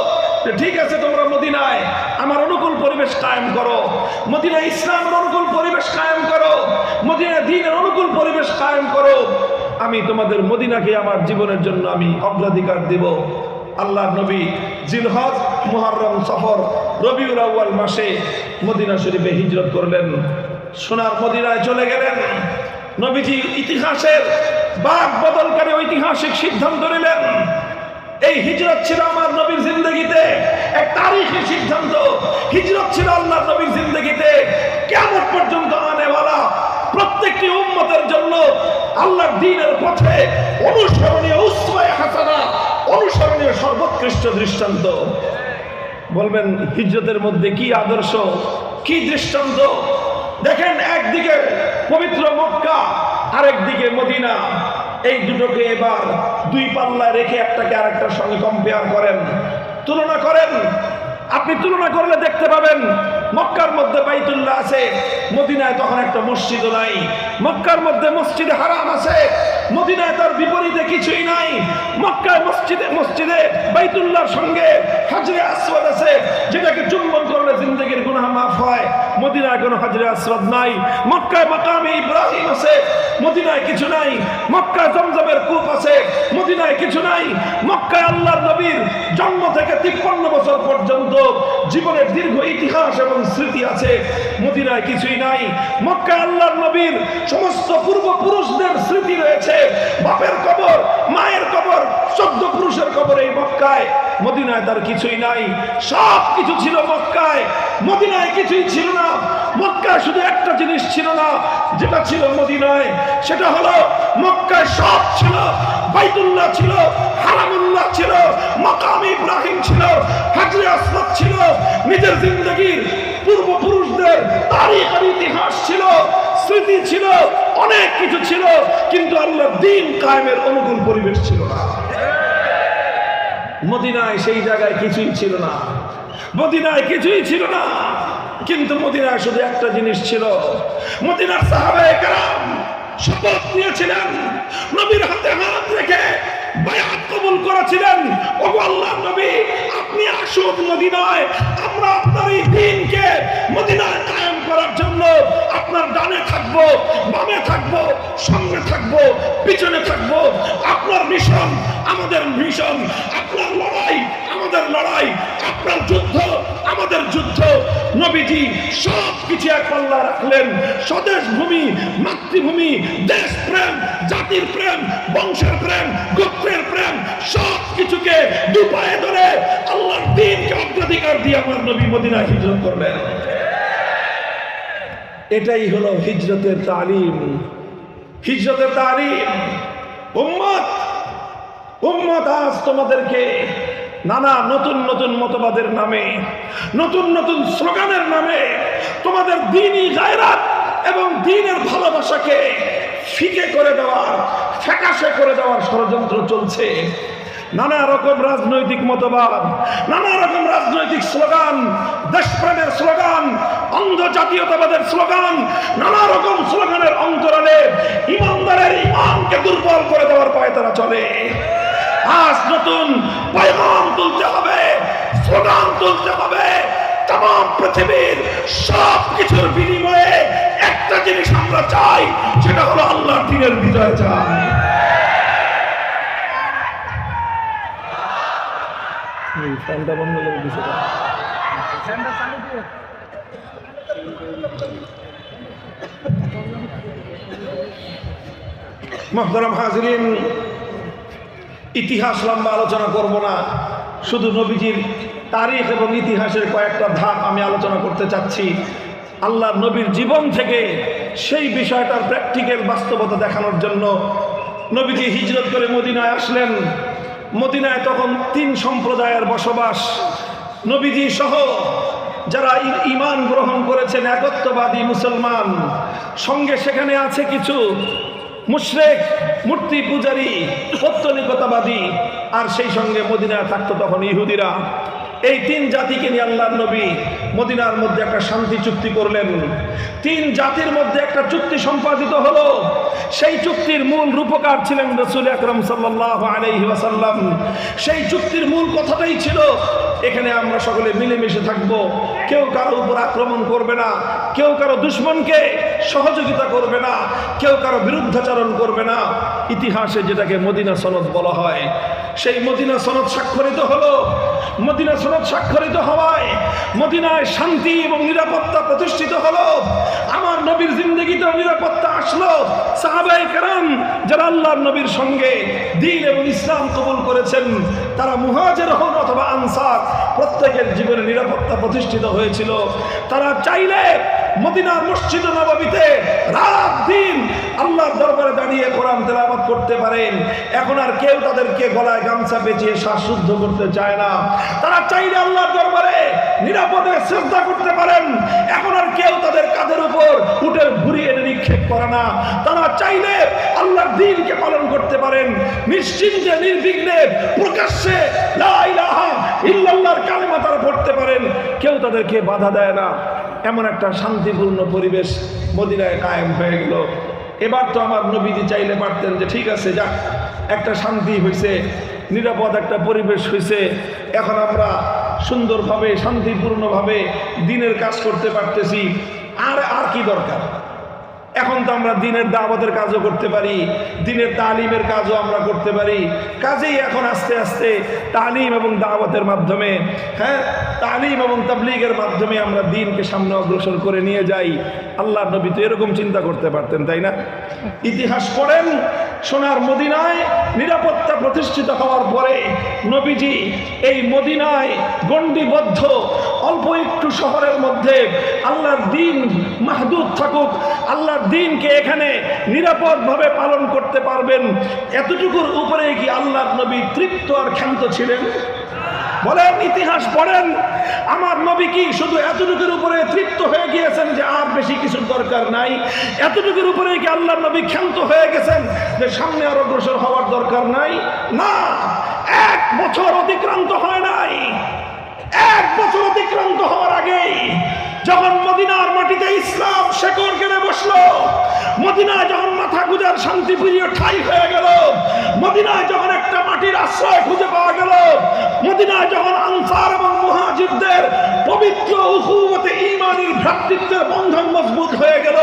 যে ঠিক আছে, তোমরা মদিনায় আমার অনুকূল পরিবেশ কায়েম করো, মদিনায় ইসলামের অনুকূল পরিবেশ কায়েম করো, মদিনায় দ্বীনের অনুকূল পরিবেশ কায়েম করো। আমি তোমাদের মদিনাকে আমার জীবনের জন্য আমি অগ্রাধিকার দেব। আল্লাহর নবী জিলহজ, মুহররম, সফর, রবিউল আউয়াল মাসে মদিনা শরীফে হিজরত করলেন। সোনার মদিনায় চলে গেলেন। নবীজি ইতিহাসের বাক বদলকারী ঐতিহাসিক সিদ্ধান্ত নিলেন। এই হিজরত ছিল আমার নবীর জিন্দগিতে এক তারিখী সিদ্ধান্ত। হিজরত ছিল আল্লাহর নবীর জিন্দগিতে কিয়ামত পর্যন্ত আনেওয়ালা প্রত্যেকটি উম্মতের জন্য আল্লাহর দ্বীনের পথে অনুসরণীয় উসওয়ায়ে হাসানা, অনুসরণীয় সর্বোৎকৃষ্ট দৃষ্টান্ত। বলবেন হিজরতের মধ্যে কি আদর্শ, কি দৃষ্টান্ত? দেখেন, একদিকে পবিত্র মক্কা, আরেকদিকে মদিনা। এই দুটোকে এবার 2 পাল্লায় রেখে একটাকে আরেকটার সঙ্গে কম্পেয়ার করেন, তুলনা করেন। আপনি তুলনা করলে দেখতে পাবেন মক্কার মধ্যে বাইতুল্লাহ আছে, মদিনায় তখন একটা মসজিদও নাই। মক্কার মধ্যে মসজিদে হারাম আছে, মদিনায় তার বিপরীতে কিছুই নাই। মক্কায় মসজিদে বাইতুল্লাহর সঙ্গে হাজরে আসওয়াদ আছে, যেটাকে চুম্বন করলে জিন্দেগির গুনাহ মাফ হয়। মদিনায় কোনো হাজরে আসওয়াদ নাই। মক্কায় মাকামে ইব্রাহিম আছে, মদিনায় কিছু নাই। মক্কায় জমজমের কূপ আছে, মদিনায় কিছু নাই। মক্কায় আল্লাহর নবীর জন্ম থেকে 53 বছর পর্যন্ত জীবনের দীর্ঘ ইতিহাস এবং স্মৃতি আছে, মদিনায় কিছুই নাই। মক্কায় আল্লাহর নবীর সমস্ত পূর্বপুরুষদের স্মৃতি রয়েছে, বাপের কবর, মায়ের কবর, 14 পুরুষের কবর এই মক্কায়। মদিনায় তার কিছুই নাই। সব কিছু ছিল মক্কায়, মদিনায় কিছুই ছিল না। মক্কায় শুধু একটা জিনিস ছিল না, যেটা ছিল মদিনায়, সেটা হলো মক্কায় সব ছিল। বাইতুল্লাহ ছিল, হারামুল্লাহ ছিল, মাকাম ইব্রাহিম ছিল, হাজরে আসওয়াদ ছিল, নিজের জিন্দগির পূর্বপুরুষদের তারিখ আর ইতিহাস ছিল, স্মৃতি ছিল, অনেক কিছু ছিল, কিন্তু আল্লাহর দ্বীন কায়েমের অনুকূল পরিবেশ ছিল না। মদিনায় সেই জায়গায় কিছুই ছিল না, মদিনায় কিছুই ছিল না। কিন্তু মদিনায় শুধু একটা জিনিস ছিল। মদিনার সাহাবায়ে কেরাম শপথ নিয়েছিলেন, নবীর হাতে হাত রেখে বায়াত কবুল করেছিলেন, ওগো আল্লাহর নবী, আপনি আসুন মদিনায়, আমরা আপনার এই দ্বীনকে মদিনায় কায়েম করার জন্য আপনার ডানে থাকবো, বামে থাকবো, সামনে থাকবো, পিছনে থাকবো। আপনার মিশন আমাদের মিশন, আপনার লড়াই আমাদের লড়াই, আপনার যুদ্ধ আমাদের যুদ্ধ। নবীজি সব কিছু এক পাল্লা রাখলেন। স্বদেশ ভূমি, মাতৃভূমি, দেশ প্রেম, জাতির প্রেম, বংশের প্রেম, গোত্রের প্রেম, সব কিছুকে দুপায়ে ধরে আল্লাহর দ্বীনকে অগ্রাধিকার দিয়ে আমার নবী মদিনায় হিজরত করলেন। এটাই হলো হিজরতের তালিম। হিজরতের তালিম। উম্মত আজ তোমাদেরকে নানা নতুন নতুন মতবাদের নামে, নতুন নতুন স্লোগানের নামে তোমাদের দ্বীনি গায়রাত এবং দ্বীনের ভালোবাসাকে ফিকে করে দেওয়ার, ফ্যাকাশে করে দেওয়ার ষড়যন্ত্র চলছে। নানা রকম রাজনৈতিক মতবাদ, নানা রকম রাজনৈতিক স্লোগান, দেশপ্রেমের স্লোগান, অন্ধ জাতীয়তাবাদের স্লোগান, নানা রকম স্লোগানের অন্তরালে ইমানদারের ইমানকে দুর্বল করে দেওয়ার পায়ে তারা চলে। আজ নতুন পয়গাম তুলতে হবে, স্লোগান তুলতে হবে। তাম পৃথিবীর সব কিছুর বিনিময়ে একটা জিনিস আমরা চাই, সেটা হলো আল্লাহর দ্বীনের বিজয় চাই। ফ্যানটা বন্ধ করে দিছে। মুহতারাম হাজিরিন, ইতিহাস লম্বা আলোচনা করব না, শুধু নবীজির তারিখ এবং ইতিহাসের কয়েকটা ধাপ আমি আলোচনা করতে চাচ্ছি। আল্লাহর নবীর জীবন থেকে সেই বিষয়টার প্র্যাকটিক্যাল বাস্তবতা দেখানোর জন্য নবীজি হিজরত করে মদিনায় আসলেন। মদিনায় তখন 3 সম্প্রদায়ের বসবাস। নবীজি সহ যারা ঈমান গ্রহণ করেছেন একত্ববাদী মুসলমান, সঙ্গে সেখানে আছে কিছু মুশরিক, মূর্তি পূজারী, পৌত্তলিকতাবাদী, আর সেই সঙ্গে মদিনায় থাকতো তখন ইহুদিরা। এই 3 জাতিকে নিয়ে আল্লাহর নবী মদিনার মধ্যে একটা শান্তি চুক্তি করলেন। 3 জাতির মধ্যে একটা চুক্তি সম্পাদিত হলো। সেই চুক্তির মূল রূপকার ছিলেন রাসূল আকরাম সাল্লাল্লাহু আলাইহি ওয়াসাল্লাম। সেই চুক্তির মূল কথাটাই ছিল, এখানে আমরা সকলে মিলেমিশে থাকব, কেউ কারো উপর আক্রমণ করবে না, কেউ কারো দুশমনকে সহযোগিতা করবে না, কেউ কারো বিরুদ্ধাচরণ করবে না। ইতিহাসে যেটাকে মদিনা সনদ বলা হয়, সেই মদিনা সনদ স্বাক্ষরিত হলো। মদিনা সনদ স্বাক্ষরিত হওয়ায় মদিনায় শান্তি এবং নিরাপত্তা প্রতিষ্ঠিত হলো। আমার নবীর জিন্দেগিতেও নিরাপত্তা আসলো। সাহাবায়ে কেরাম যারা আল্লাহর নবীর সঙ্গে দ্বীন এবং ইসলাম কবুল করেছেন, তারা মুহাজির হন অথবা আনসার, প্রত্যেকের জীবনে নিরাপত্তা প্রতিষ্ঠিত হয়েছিল। তারা চাইলে মদিনার মসজিদ নববীতে রাত দিন আল্লাহর দরবারে দাঁড়িয়ে কোরআন তেলাওয়াত করতে পারেন। এখন আর কেউ তাদেরকে গলায় গামছা পেঁচিয়ে শ্বাসরুদ্ধ করতে চায় না। তারা চাইলে আল্লাহর দরবারে নিরাপদে শ্রদ্ধা করতে পারেন। এখন আর কেউ তাদের কাঁধের উপর উটের ভুঁড়ি এনে নিক্ষেপ করে না। তারা চাইলে আল্লাহর দ্বীনকে পালন করতে পারেন নিশ্চিন্তে, নির্বিঘ্নে, প্রকাশ্যে লা ইলাহা ইল্লাল্লাহর কালেমা তারা পড়তে পারেন। কেউ তাদেরকে বাধা দেয় না। এমন একটা শান্তিপূর্ণ পরিবেশ মদিনায় কায়েম হয়ে গেল। এবার তো আমার নবীজি চাইলে পারতেন যে ঠিক আছে, যাক, একটা শান্তি হয়েছে, নিরাপদ একটা পরিবেশ হয়েছে, এখন আমরা সুন্দরভাবে শান্তিপূর্ণভাবে দ্বীনের কাজ করতে পারতেছি, আর কি দরকার? এখন তো আমরা দ্বীনের দাওয়াতের কাজও করতে পারি, দ্বীনের তালিমের কাজও আমরা করতে পারি। কাজেই এখন আস্তে আস্তে তালিম এবং দাওয়াতের মাধ্যমে, তালিম এবং তাবলীগের মাধ্যমে আমরা দ্বীনকে সামনে অগ্রসর করে নিয়ে যাই। আল্লাহর নবী তো এরকম চিন্তা করতে পারতেন, তাই না? ইতিহাস পড়েন, সোনার মদিনায় নিরাপত্তা প্রতিষ্ঠিত হওয়ার পরে নবীজি এই মদিনায় গণ্ডিবদ্ধ অল্প একটু শহরের মধ্যে আল্লাহর দ্বীন মাহদুদ থাকুক, আল্লাহর দ্বীনকে এখানে নিরাপদভাবে পালন করতে পারবেন, এতটুকুর উপরে কি আল্লাহর নবী তৃপ্ত আর ক্ষান্ত ছিলেন? বলেন, ইতিহাস পড়েন, আমার নবী কি শুধু এতটুকুর উপরে তৃপ্ত হয়ে গিয়েছেন যে আর বেশি কিছুর দরকার নাই? এতটুকুর উপরে কি আল্লাহর নবী ক্ষান্ত হয়ে গেছেন যে সামনে আর অগ্রসর হওয়ার দরকার নাই? না, 1 বছর অতিক্রান্ত হয় নাই। 1 বছর অতিক্রান্ত হওয়ার আগেই যখন মদিনার মাটিতে ইসলাম শেকড় কেড়ে বসলো, মদিনায় যখন মাথা গুজার শান্তিপ্রিয় ঠাই হয়ে গেল, মদিনায় যখন একটা মাটির আশ্রয় খুঁজে পাওয়া গেল, মদিনায় যখন আনসার এবং মুহাজিরদের পবিত্র উখুওয়াতে ঈমানের ভ্রাতৃত্বের বন্ধন মজবুত হয়ে গেল,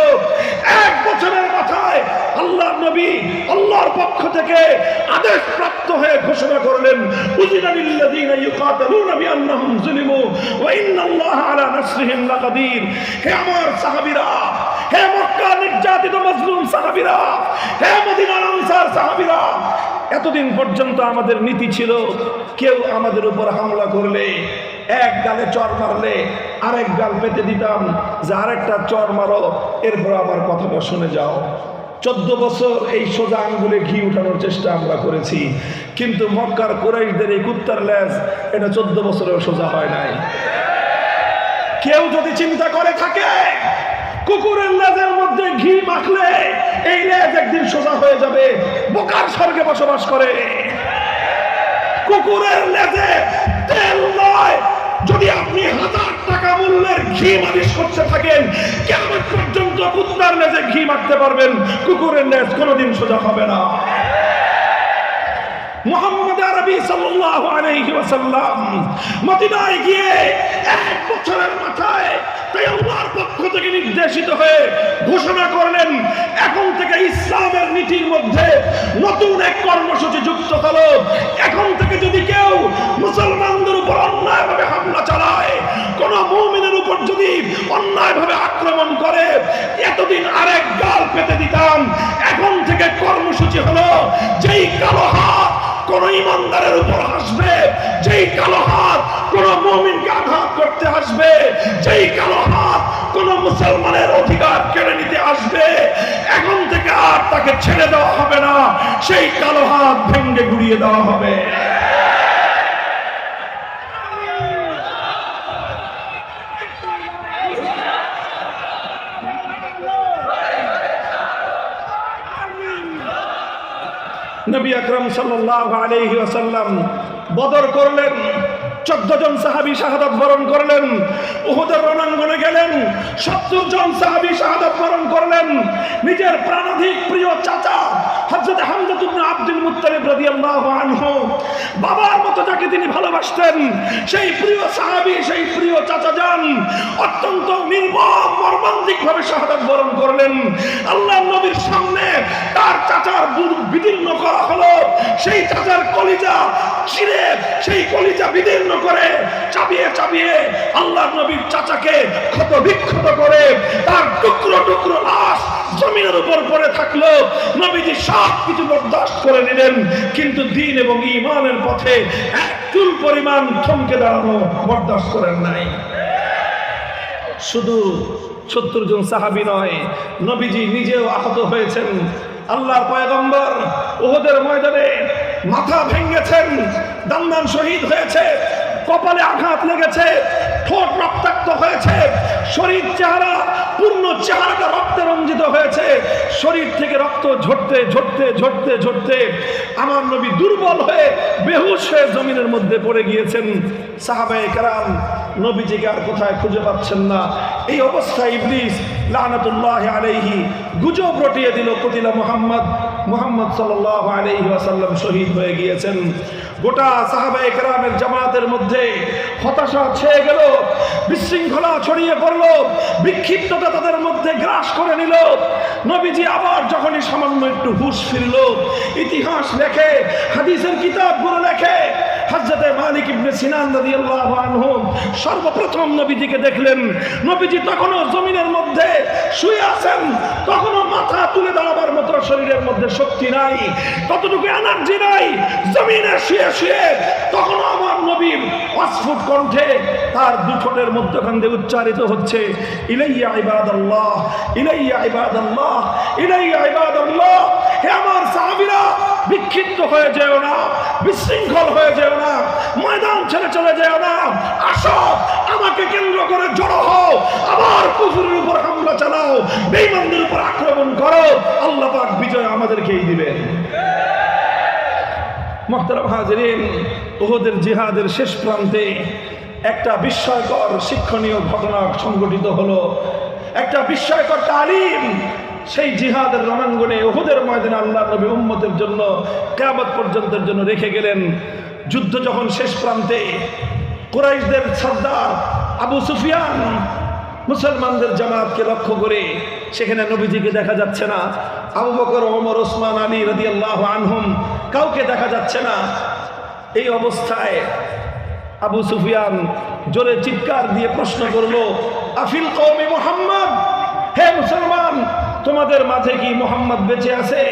1 বছরের মাথায় আল্লাহর নবী আল্লাহর পক্ষ থেকে আদেশ প্রাপ্ত হয়ে ঘোষণা করলেন, উযিনা লিল্লাযীনা ইউকাতালুনা বিআন্নাহুম যুলিমু ওয়া ইন্নাল্লাহা আলা নাসরিহিম লাকাদির। হে আমার সাহাবীরা, হে মক্কা নির্যাতিত মজলুম সাহাবীরা, হে মদিনার আনসার সাহাবীরা, এতদিন পর্যন্ত আমাদের নীতি ছিল, কেউ আমাদের উপর হামলা করলে এক গালে চর মারলে আরেক গাল পেতে দিতাম যে আরেকটা চর মারো, এরপর আমার কথাটা শুনে যাও। 14 বছর এই সোজা আঙ্গুলে ঘি উঠানোর চেষ্টা আমরা করেছি, কিন্তু মক্কার কুরাইশদের এই কুত্তার লেজ, এটা 14 বছরেও সোজা হয় নাই। কেউ যদি চিন্তা করে থাকে কুকুরের লেজের মধ্যে ঘি মাখলে এই লেজ একদিন সোজা হয়ে যাবে, বোকার স্বর্গে বসবাস করে। কুকুরের লেজে তেল নয়। যদি আপনি 1000 টাকা মূল্যের ঘি মালিশ করতে থাকেন, কিয়ামত পর্যন্ত কুত্তার লেজে ঘি মাখতে পারবেন, কুকুরের লেজ কোনোদিন সোজা হবে না। মুহাম্মদ আরবি সাল্লাল্লাহু আলাইহি ওয়াসাল্লাম মদিনায় গিয়ে 1 বছরের মাথায় তাই আল্লাহর পক্ষ থেকে নির্দেশিত হয়ে ঘোষণা করলেন, এখন থেকে ইসলামের নীতির মধ্যে নতুন এক কর্মসূচি যুক্ত হলো। এখন থেকে যদি কেউ মুসলমানদের উপর অন্যায়ভাবে হামলা চালায়, কোন মুমিনের উপর যদি অন্যায়ভাবে আক্রমণ করে, এতদিন আরেক গাল পেতে দিতাম। এখন থেকে কর্মসূচি হলো, যেই কালো হাত কোন ইমানদারের উপর আসবে, যেই কালো হাত কোন মুমিনকে আঘাত করতে আসবে, যেই কালো হাত কোন মুসলমানের অধিকার কেড়ে নিতে আসবে, এখন থেকে আর তাকে ছেড়ে দেওয়া হবে না, সেই কালো হাত ভেঙে গুড়িয়ে দেওয়া হবে। নবী আকরাম সাল্লাল্লাহু আলাইহি ওয়াসাল্লাম বদর করলেন, 14 জন সাহাবী শাহাদাত বরণ করলেন। উহুদের রণাঙ্গনে গেলেন, 70 জন সাহাবী শাহাদাত বরণ করলেন। নিজের প্রাণাধিক প্রিয় চাচা হযরত হামজা ইবনে আব্দুল মুত্তালিব রাদিয়াল্লাহু আনহু, বাবার মতো যাকে তিনি ভালোবাসতেন, সেই প্রিয় সাহাবী, সেই প্রিয় চাচা যান অত্যন্ত নির্মম মর্মান্তিকভাবে শাহাদাত বরণ করলেন। আল্লাহর নবীর সামনে তার চাচার বুক বিদীর্ণ করা হলো। সেই চাচার কলিজা ছিঁড়ে, সেই কলিজা বিদীর্ণ করে চাবিয়ে চাবিয়ে আল্লাহর নবীর চাচাকে ক্ষত বিক্ষত করে তার টুকরো টুকরো লাশ জমিনের উপর পড়ে থাকলো। নবীজি সব কিছু বরদাস্ত করে নিলেন, কিন্তু দ্বীন এবং ঈমানের পথে এক চুল পরিমাণ থমকে দাঁড়ানো বরদাস্ত করেন নাই। শুধু 70 জন সাহাবী নয়, নবীজি নিজেও আহত হয়েছেন। আল্লাহর পয়গম্বর উহুদের ময়দানে মাথা ভেঙেছেন, দান্দান শহীদ হয়েছে, কপালে আঘাত লেগেছে, ঠোঁট রক্তাক্ত হয়েছে, শরীর চেহারা পূর্ণ চেহারাটা রক্তে রঞ্জিত হয়েছে। শরীর থেকে রক্ত ঝরতে ঝরতে ঝরতে ঝরতে আমার নবী দুর্বল হয়ে বেহুশ হয়ে জমিনের মধ্যে পড়ে গিয়েছেন। সাহাবায়ে কেরাম নবীজিকে আর কোথায় খুঁজে পাচ্ছেন না। এই অবস্থায় ইবলিস লানাতুল্লাহি আলাইহি গুজব রটিয়ে দিল, কতিলা মুহাম্মদ সাল্লাল্লাহু আলাইহি ওয়াসাল্লাম শহীদ হয়ে গিয়েছেন। গোটা সাহাবায়ে কেরামের জামাতের মধ্যে হতাশা ছেয়ে গেল, বিশৃঙ্খলা ছড়িয়ে পড়ল, বিক্ষিপ্ততা তাদের মধ্যে গ্রাস করে নিল। নবীজি আবার যখনই সামান্য একটু হুঁশ ফিরল, ইতিহাস লেখে, হাদিসের কিতাবগুলো লেখে, হযরত মালিক ইবনে সিনান রাদিয়াল্লাহু আনহু সর্বপ্রথম নবীজিকে দেখলেন। নবীজি তখনও জমিনের মধ্যে শুয়ে আছেন, তখনও মাথা তুলে দাঁড়াবার মতো শরীরের মধ্যে শক্তি নাই, ততটুকু এনার্জি নাই। জমিনে শুয়ে শুয়ে তখনও আমার নবীর অস্ফুট কণ্ঠে তার দুঠোঁটের মধ্যখান দিয়ে উচ্চারিত হচ্ছে, ইলাইয়া ইবাদাল্লাহ, ইলাইয়া ইবাদাল্লাহ, ইলাইয়া ইবাদাল্লাহ। হে আমার সাহাবীরা, বিক্ষিপ্ত হয়ে যেও না, বিশৃঙ্খল হয়ে যেও না, ময়দান ছেড়ে চলে যেও না, আসো আমাকে কেন্দ্র করে জড়ো হও, আবার কুফরের উপর হামলা চালাও, বেঈমানদের উপর আক্রমণ করো, আল্লাহ পাক বিজয় আমাদেরকেই দিবেন। মুহতারাম হাজিরিন, উহুদের জিহাদের শেষ প্রান্তে একটা বিস্ময়কর শিক্ষণীয় ঘটনা সংঘটিত হলো, একটা বিস্ময়কর তালিম। সেই জিহাদের রণাঙ্গনে উহুদের ময়দানে আল্লাহর নবী উম্মতের জন্য কিয়ামত পর্যন্তের জন্য রেখে গেলেন। যুদ্ধ যখন শেষ প্রান্তে, কুরাইশদের সর্দার আবু সুফিয়ান মুসলমানদের জামাতকে লক্ষ্য করে, সেখানে নবীজিকে দেখা যাচ্ছে না, আবু বকর, ওমর, ওসমান, আলী রাদিয়াল্লাহু আনহুম কাউকে দেখা যাচ্ছে না। এই অবস্থায় আবু সুফিয়ান জোরে চিৎকার দিয়ে প্রশ্ন করলো, আফিল কওমি মুহাম্মদ, হে মুসলমান, তোমাদের মাঝে কি মুহাম্মদ বেঁচে আছে?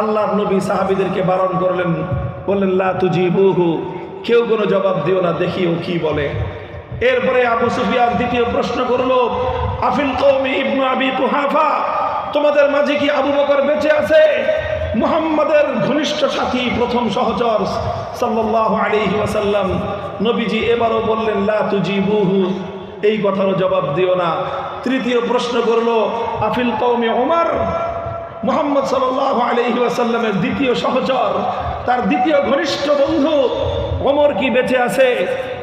আল্লাহর নবী সাহাবীদেরকে বারণ করলেন, বললেন লা তুজিবুহু, কেউ কোনো জবাব দিও না, দেখি ও কি বলে। এরপরে আবু সুফিয়ান দ্বিতীয় প্রশ্ন করলো, আফিল কওমি ইবনু আবি কুহাফা, তোমাদের মাঝে কি আবু বকর বেঁচে আছে? মুহাম্মাদের ঘনিষ্ঠ সাথী, প্রথম সহচর সাল্লাল্লাহু আলাইহি ওয়াসাল্লাম। নবীজি এবারও বললেন লা তুজিবুহু, এই কথারও জবাব দিও না। তৃতীয় প্রশ্ন করলো, আফিল কওমি ওমর, মুহাম্মদ সাল্লাল্লাহু আলাইহি ওয়াসাল্লামের দ্বিতীয় সহচর তার দ্বিতীয় ঘনিষ্ঠ বন্ধু ওমর কি বেঁচে আছে?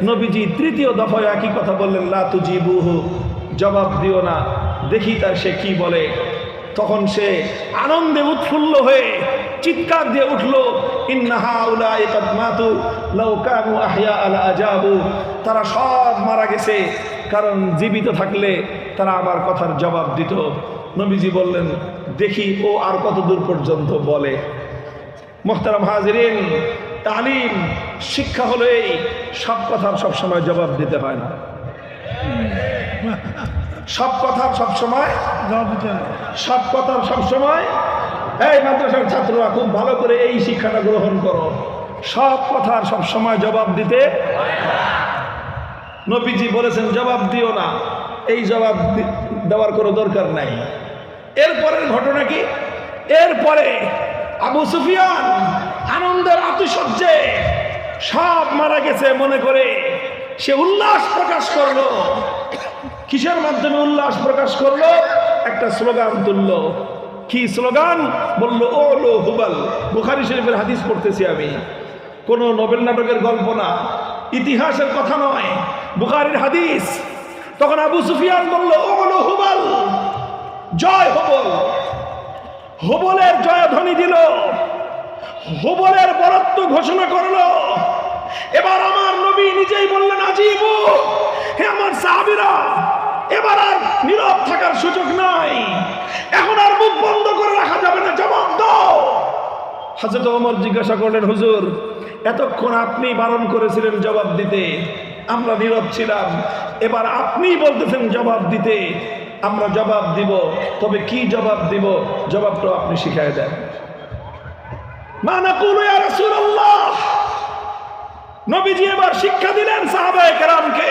নবীজি তৃতীয় দফায় একই কথা বললেন, লা তুজিবুহু, জবাব দিও না, দেখি তার সে কি বলে। তখন সে আনন্দে উৎফুল্ল হয়ে চিৎকার দিয়ে উঠল, ইন্না হাউলাই কাদ মাতু লাউ কানু আহইয়া আলা আজাবু, তারা সব মারা গেছে, কারণ জীবিত থাকলে তারা আমার কথার জবাব দিত। নবীজি বললেন, দেখি ও আর কত দূর পর্যন্ত বলে। মুহতারাম হাজিরিন, তালিম শিক্ষা হলো এই, সব কথার সবসময় জবাব দিতে হয় না। সব কথার সবসময় সব কথার সবসময় এই মাদ্রাসার ছাত্ররা খুব ভালো করে এই শিক্ষাটা গ্রহণ করো, সব কথার সবসময় জবাব দিতে। নবীজি বলেছেন জবাব দিও না, এই জবাব দেওয়ার কোনো দরকার নাই। এরপরের ঘটনা কি? এরপরে আবু সুফিয়ান আনন্দের আতিশয্যে সব মারা গেছে মনে করে সে উল্লাস প্রকাশ করলো। কিসের মাধ্যমে উল্লাস প্রকাশ করলো? একটা স্লোগান তুললো। কি স্লোগান? বললো, ও লো হুবাল। বুখারী শরীফের হাদিস পড়তেছি আমি, কোনো নোবেল নাটকের গল্প না, ইতিহাসের কথা নয়, বুখারীর হাদিস। তখন আবু সুফিয়ান বলল, ও লো হুবাল, জয় হবল। হবলের জয়ধ্বনি দিল, হবলের বরত্ব ঘোষণা করলো। এবার আমার নবী নিজেই বললেন, আজিবু, হে আমার সাহাবীরা, এবার আর নীরব থাকার সুযোগ নাই, এখন আর মুখ বন্ধ করে রাখা যাবে না, জবাব দাও। হযরত ওমর জিজ্ঞাসা করলেন, হুজুর, এতক্ষণ আপনি বারণ করেছিলেন জবাব দিতে, আমরা নীরব ছিলাম, এবার আপনি বলতেছেন জবাব দিতে, আমরা জবাব দিব, তবে কি জবাব দিব? জবাবটা আপনি শিখায় দেন। মা নাকুলু ইয়া রাসূলুল্লাহ। নবীজি এবার শিক্ষা দিলেন সাহাবায়ে কেরামকে,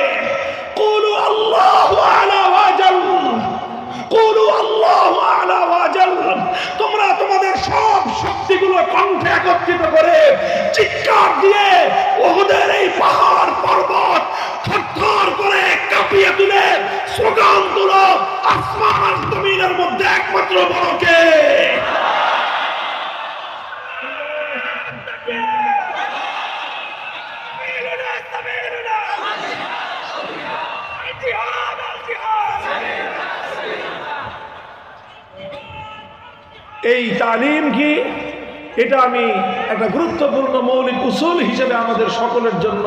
কুলু আল্লাহু আ'লা ওয়া জাল, কুলু আল্লাহু আ'লা ওয়া জাল। তোমরা তোমাদের সব শক্তিগুলো কণ্ঠে একত্রিত করে চিৎকার দিয়ে উহুদের এই পাহাড় পর্বত থরথর করে কাঁপিয়ে তুলে স্লোগান তুলো, আসমান আর জমিনের মধ্যে একমাত্র বড় কে? এই তালিম কি? এটা আমি একটা গুরুত্বপূর্ণ মৌলিক উসুল হিসেবে আমাদের সকলের জন্য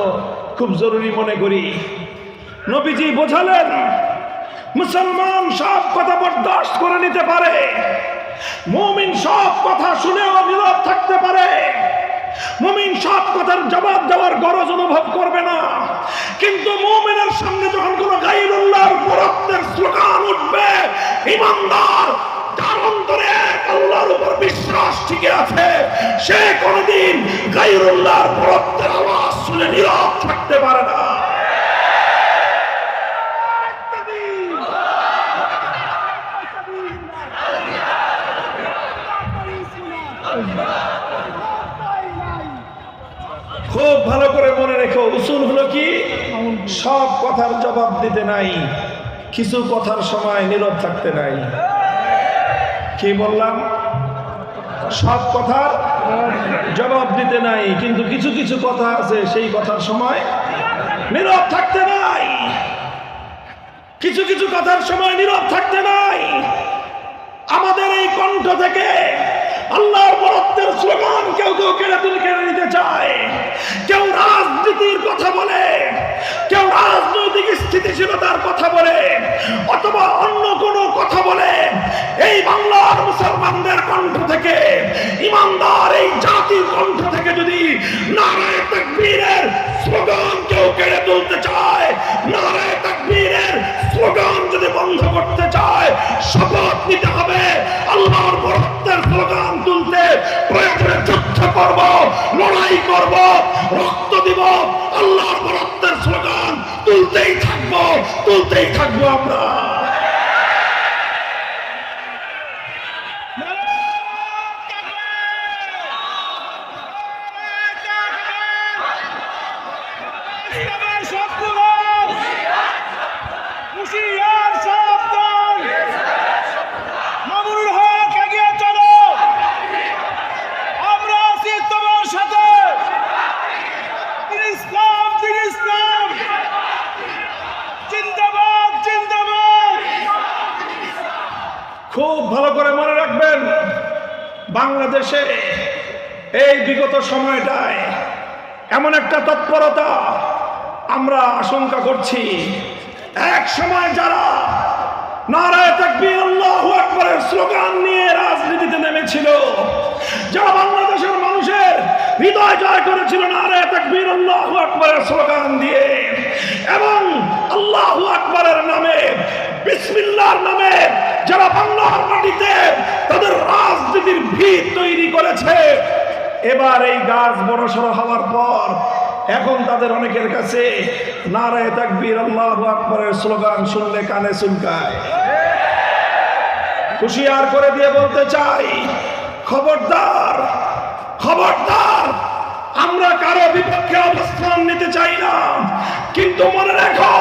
খুব জরুরি মনে করি। নবীজি বোঝালেন, মুসলমান সব কথা বরদাস্ত করে নিতে পারে, মুমিন সব কথা শুনেও নীরব থাকতে পারে, মুমিন সব কথার জবাব দেওয়ার গরজ অনুভব করবে না, কিন্তু মুমিনের সামনে যখন কোনো গায়রুল্লাহর বরত্বের স্লোগান উঠবে, ইমানদার যার অন্তরে আল্লাহর উপর বিশ্বাস ঠিক আছে, সে কোনদিন গায়রুল্লাহর বরত্বের আওয়াজ শুনে নীরব থাকতে পারে না। খুব ভালো করে মনে রেখো, উসুল হলো কি? সব কথার জবাব দিতে নাই, কিছু কথার সময় নীরব থাকতে নাই। কি বললাম? সব কথার জবাব দিতে নাই, কিন্তু কিছু কিছু কথা আছে সেই কথার সময় নীরব থাকতে নাই। কিছু কিছু কথার সময় নীরব থাকতে নাই। আমাদের এই কণ্ঠ থেকে আল্লাহর বরত্বের স্লোগান কেউ কেউ কেড়ে নিতে চায়। কেউ রাজনীতির কথা বলে, কেউ রাজনৈতিক স্থিতিশীলতার কথা বলে, অথবা অন্য কোনো কথা বলে। এই বাংলার মুসলমানদের কণ্ঠ থেকে, ইমানদার এই জাতির কণ্ঠ থেকে যদি নারায়ে তাকবীরের স্লোগান কেউ কেড়ে তুলতে চায়, নারায়ে তাকবীরের স্লোগান যদি বন্ধ করতে চায়, শপথ নিতে হবে আল্লাহর বরত্বের স্লোগান তুলতে প্রয়োজনে যুদ্ধ করব, লড়াই করব, রক্ত দিব, আল্লাহর বরত্বের স্লোগান তুলতেই থাকবো আমরা। আমরা আছি তোমার সাথে। বাংলাদেশে এই বিগত সময়টায় এমন একটা তৎপরতা আমরা আশঙ্কা করছি, এক সময় যারা নারায়ে তাকবীর আল্লাহু আকবারের স্লোগান নিয়ে রাজনীতিতে নেমেছিল, যারা বাংলাদেশের মানুষের হৃদয় জয় করেছিল নারায়ে তাকবীর আল্লাহু আকবারের স্লোগান দিয়ে এবং আল্লাহু আকবারের নামে, বিসমিল্লাহর নামে যারা বাংলার মাটিতে তাদের রাজনীতির ভিত তৈরি করেছে, এবার এই গাছ বড়সড় হওয়ার পর এখন তাদের অনেকের কাছে নারায়ে তাকবীর আল্লাহু আকবারের স্লোগান শুনলে কানে চুলকায়। হুঁশিয়ার করে দিয়ে বলতে চাই, খবরদার, খবরদার, আমরা কারো বিপক্ষে অবস্থান নিতে চাই না, কিন্তু মনে রেখো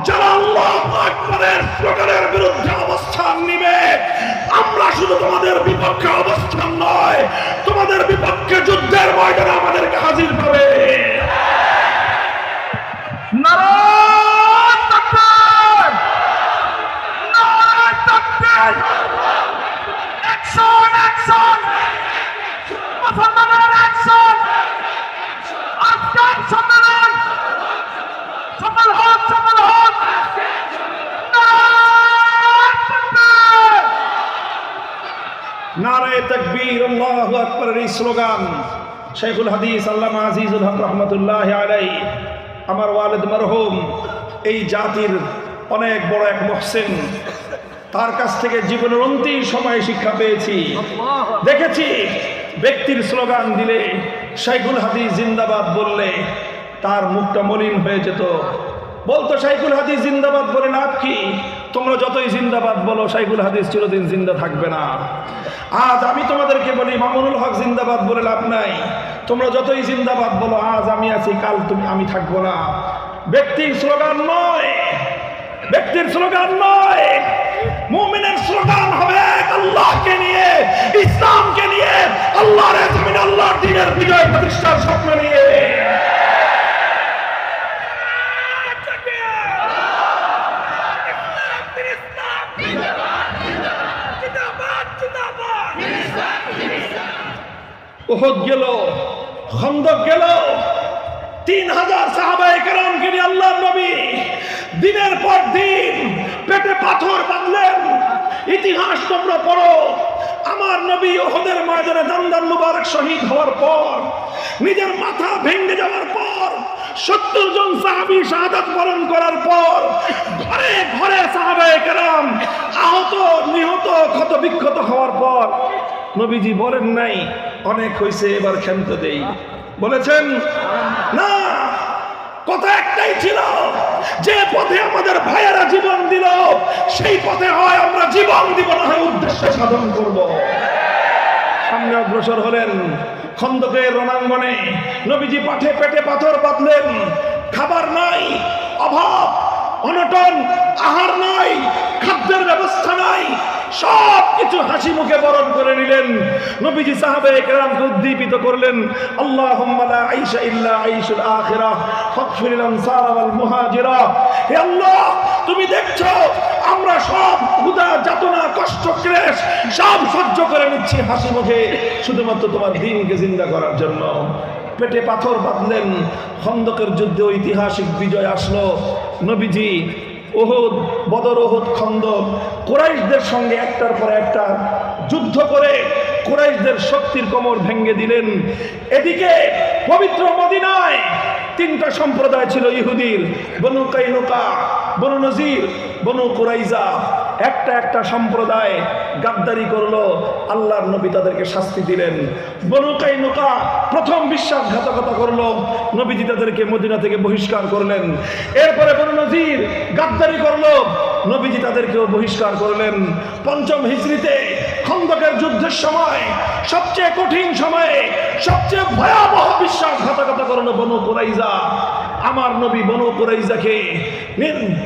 যারা আল্লাহু আকবারের স্লোগানের বিরুদ্ধে অবস্থান নিবে, আমরা শুধু তোমাদের বিপক্ষে অবস্থান নয়, তোমাদের বিপক্ষে যুদ্ধের ময়দানে আমাদেরকে হাজির পাবে। নারায়ে তাকবীর, নারায়ে তাকবীর, অ্যাকশন, অ্যাকশন, মুসলমানের অ্যাকশন, আজকের সম্মেলন সফল হোক, সফল হোক। নারায়ে তাকবীর আল্লাহু আকবারের এই স্লোগান শাইখুল হাদিস আল্লামা আজিজুল হক রহমাতুল্লাহি আলাইহি, আমার ওয়ালিদ মরহুম, এই জাতির অনেক বড় এক মুহসিন, তার কাছ থেকে জীবনের অন্তিম সময়ে শিক্ষা পেয়েছি, দেখেছি ব্যক্তির স্লোগান দিলে, শাইখুল হাদিস জিন্দাবাদ বললে তার মুখটা মলিন হয়ে যেত। বলতো শাইখুল হাদিস জিন্দাবাদ বলে লাভ কি? তোমরা যতই জিন্দাবাদ বলো শাইখুল হাদিস চিরদিন জিন্দা থাকবে না। আজ আমি তোমাদেরকে বলি মামুনুল হক জিন্দাবাদ বলে লাভ নাই, তোমরা যতই জিন্দাবাদ বলো আজ আমি আছি কাল আমি থাকবো না। ব্যক্তির স্লোগান নয়, ব্যক্তির স্লোগান নয়, মুমিনের স্লোগান হবে আল্লাহকে নিয়ে, ইসলামকে নিয়ে, আল্লাহর জমিনে আল্লাহর দ্বীনের বিজয় প্রতিষ্ঠার স্বপ্ন নিয়ে। উহুদ গেল, খন্দক গেল, 3000 সাহাবায়ে কেরামকে নিয়ে আল্লাহর নবী দিনের পর দিন পেটে পাথর বাঁধলেন। ইতিহাস তোমরা পড়ো, আমার নবী উহুদের ময়দানে দান্দার মুবারক শহীদ হওয়ার পর, নিজের মাথা ভেঙে যাওয়ার পর, 70 জন সাহাবী শাহাদাত বরণ করার পর, ঘরে ঘরে সাহাবায়ে কেরাম আহত, নিহত, ক্ষত বিক্ষত হওয়ার পর নবীজি বলেন নাই অনেক হয়েছে এবার ক্ষান্ত দেই? বলেছেন না, কথা একটাই ছিল, যে পথে আমাদের ভাইয়েরা জীবন দিল সেই পথে হয় আমরা জীবন দিব না হয় উদ্দেশ্য সাধন করব। সামনে অগ্রসর হলেন, খন্দকের রণাঙ্গনে নবীজি পেটে পাথর বাঁধলেন, খাবার নাই, অভাব, অনটন, আহার নাই, খাদ্যের ব্যবস্থা নাই, সব কিছু হাসি মুখে বরণ করে নিলেন। নবীজি সাহাবায়ে কেরামকে উদ্দীপিত করলেন, আল্লাহুম্মা লা আইশা ইল্লা আইশুল আখিরাহ ফাগফিরিল আনসার ওয়াল মুহাজিরা। হে আল্লাহ, তুমি দেখছো আমরা সব ক্ষুধা, যাতনা, কষ্ট, ক্লেশ সব সহ্য করে নিচ্ছি হাসি মুখে শুধুমাত্র তোমার দ্বীনকে জিন্দা করার জন্য। পেটে পাথর বাঁধলেন। খন্দকের যুদ্ধে ঐতিহাসিক বিজয় আসলো। নবীজি উহুদ, বদর, উহুদ, খন্দক, কুরাইশদের সঙ্গে একটার পর একটা যুদ্ধ করে কুরাইশদের শক্তির কোমর ভেঙে দিলেন। এদিকে পবিত্র মদিনায় 3টা সম্প্রদায় ছিল ইহুদির, বনু কাইনুকা, বনু নজির, বনু কুরাইজা। একটা সম্প্রদায় গাদ্দারি করলো, আল্লাহর নবী তাদেরকে শাস্তি দিলেন। বনু কাইনুকা প্রথম বিশ্বাসঘাতকতা করলো, নবীজি তাদেরকে মদিনা থেকে বহিষ্কার করলেন। এরপরে বনু নজির গাদ্দারি করলো, নবীজি তাদেরকেও বহিষ্কার করলেন। 5ম হিজরিতে খন্দকের যুদ্ধের সময়, সবচেয়ে কঠিন সময়ে, সবচেয়ে ভয়াবহ বিশ্বাসঘাতকতা করলো বনু কুরাইজা। আমার নবী বনু কুরাইজাকে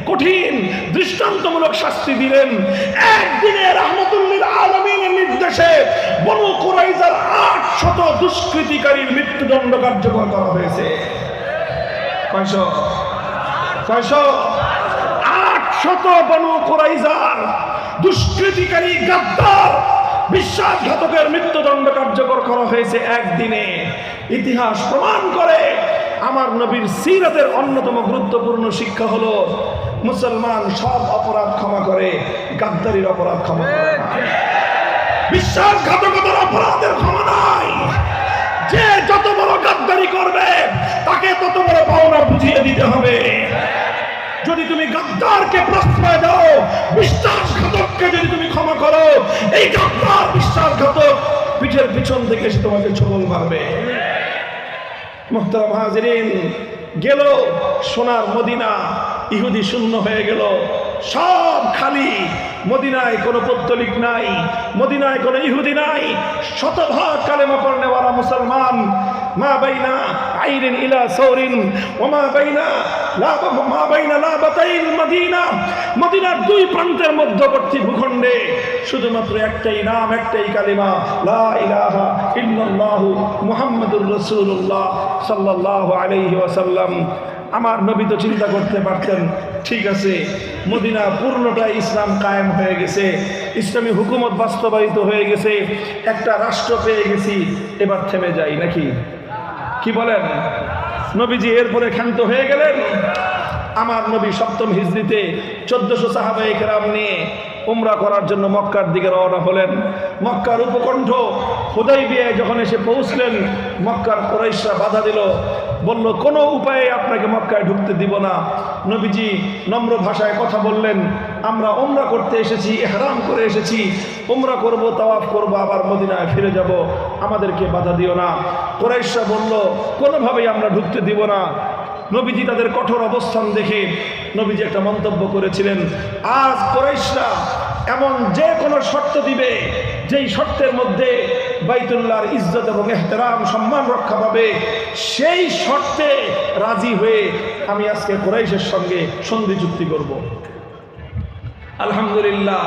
কঠিন দৃষ্টান্তমূলক শাস্তি দিলেন। একদিনে রাহমাতুল লিল আলামিনের নির্দেশে বনু কুরাইজার 800 দুষ্কৃতিকারীর মৃত্যুদণ্ড কার্যকর করা হয়েছে। 800 বনু কুরাইজার দুষ্কৃতিকারী গাদ্দার বিশ্বাসঘাতকের মৃত্যুদণ্ড কার্যকর করা হয়েছে একদিনে। ইতিহাস প্রমাণ করে আমার নবীর সিরাতের অন্যতম গুরুত্বপূর্ণ শিক্ষা হলো মুসলমান সব অপরাধ ক্ষমা করে, গাদ্দারির অপরাধ ক্ষমা করে না। বিশ্বাসঘাতকতার অপরাধের ক্ষমা নাই। যে যত বড় গাদ্দারি করবে তাকে তত বড় পাওনা বুঝিয়ে দিতে হবে। যদি তুমি গাদ্দারকে প্রশ্রয় দাও, বিশ্বাসঘাতককে যদি তুমি ক্ষমা করো, এই গাদ্দার বিশ্বাসঘাতক পিঠের পিছন থেকে এসে তোমাকে ছোবল মারবে। মুহতারাম হাজিরিন, গেল সোনার মদিনা, ইহুদি শূন্য হয়ে গেল, সব খালি। মদিনায় কোনো পৌত্তলিক নাই, মদিনায় কোনো ইহুদি নাই, শতভাগ কালেমা পড়নেওয়ালা মুসলমান। মা বাইনা আইরিন ইলা সৌরিন ওয়া মা বাইনা লাবাতাইল মদিনা, মদিনার দুই প্রান্তের মধ্যবর্তী ভূখণ্ডে শুধুমাত্র একটাই নাম, একটাই কালিমা, লা ইলাহা ইল্লাল্লাহু মুহাম্মাদুর রাসূলুল্লাহ সাল্লাল্লাহু আলাইহি ওয়াসাল্লাম। আমার নবী তো চিন্তা করতে পারতেন, ঠিক আছে মদিনা পূর্ণটাই ইসলাম কায়েম হয়ে গেছে, ইসলামী হুকুমত বাস্তবায়িত হয়ে গেছে, একটা রাষ্ট্র পেয়ে গেছি, এবার থেমে যাই নাকি? কি বলেন? নবীজি এরপরে ক্ষান্ত হয়ে গেলেন। আমার নবী সপ্তম হিজরিতে 1400 সাহাবায়ে কেরাম নিয়ে উমরা করার জন্য মক্কার দিকে রওনা হলেন। মক্কার উপকণ্ঠ হুদাইবিয়ায় যখন এসে পৌঁছলেন, মক্কার কুরাইশরা বাধা দিল, বলল কোনো উপায়ে আপনাকে মক্কায় ঢুকতে দিব না। নবীজি নম্র ভাষায় কথা বললেন, আমরা উমরা করতে এসেছি, ইহরাম করে এসেছি, উমরা করব, তাওয়াফ করব, আবার মদিনায় ফিরে যাব, আমাদেরকে বাধা দিও না। কুরাইশরা বলল কোনোভাবেই আমরা ঢুকতে দিব না। নবীজি তাদের কঠোর অবস্থান দেখে নবীজি একটা মন্তব্য করেছিলেন, আজ কুরাইশরা এমন যে কোনো শর্ত দিবে, যেই শর্তের মধ্যে বাইতুল্লাহর ইজ্জত এবং ইহতিরাম সম্মান রক্ষা পাবে, সেই শর্তে রাজি হয়ে আমি আজকে কুরাইশের সঙ্গে সন্ধি চুক্তি করব। আলহামদুলিল্লাহ,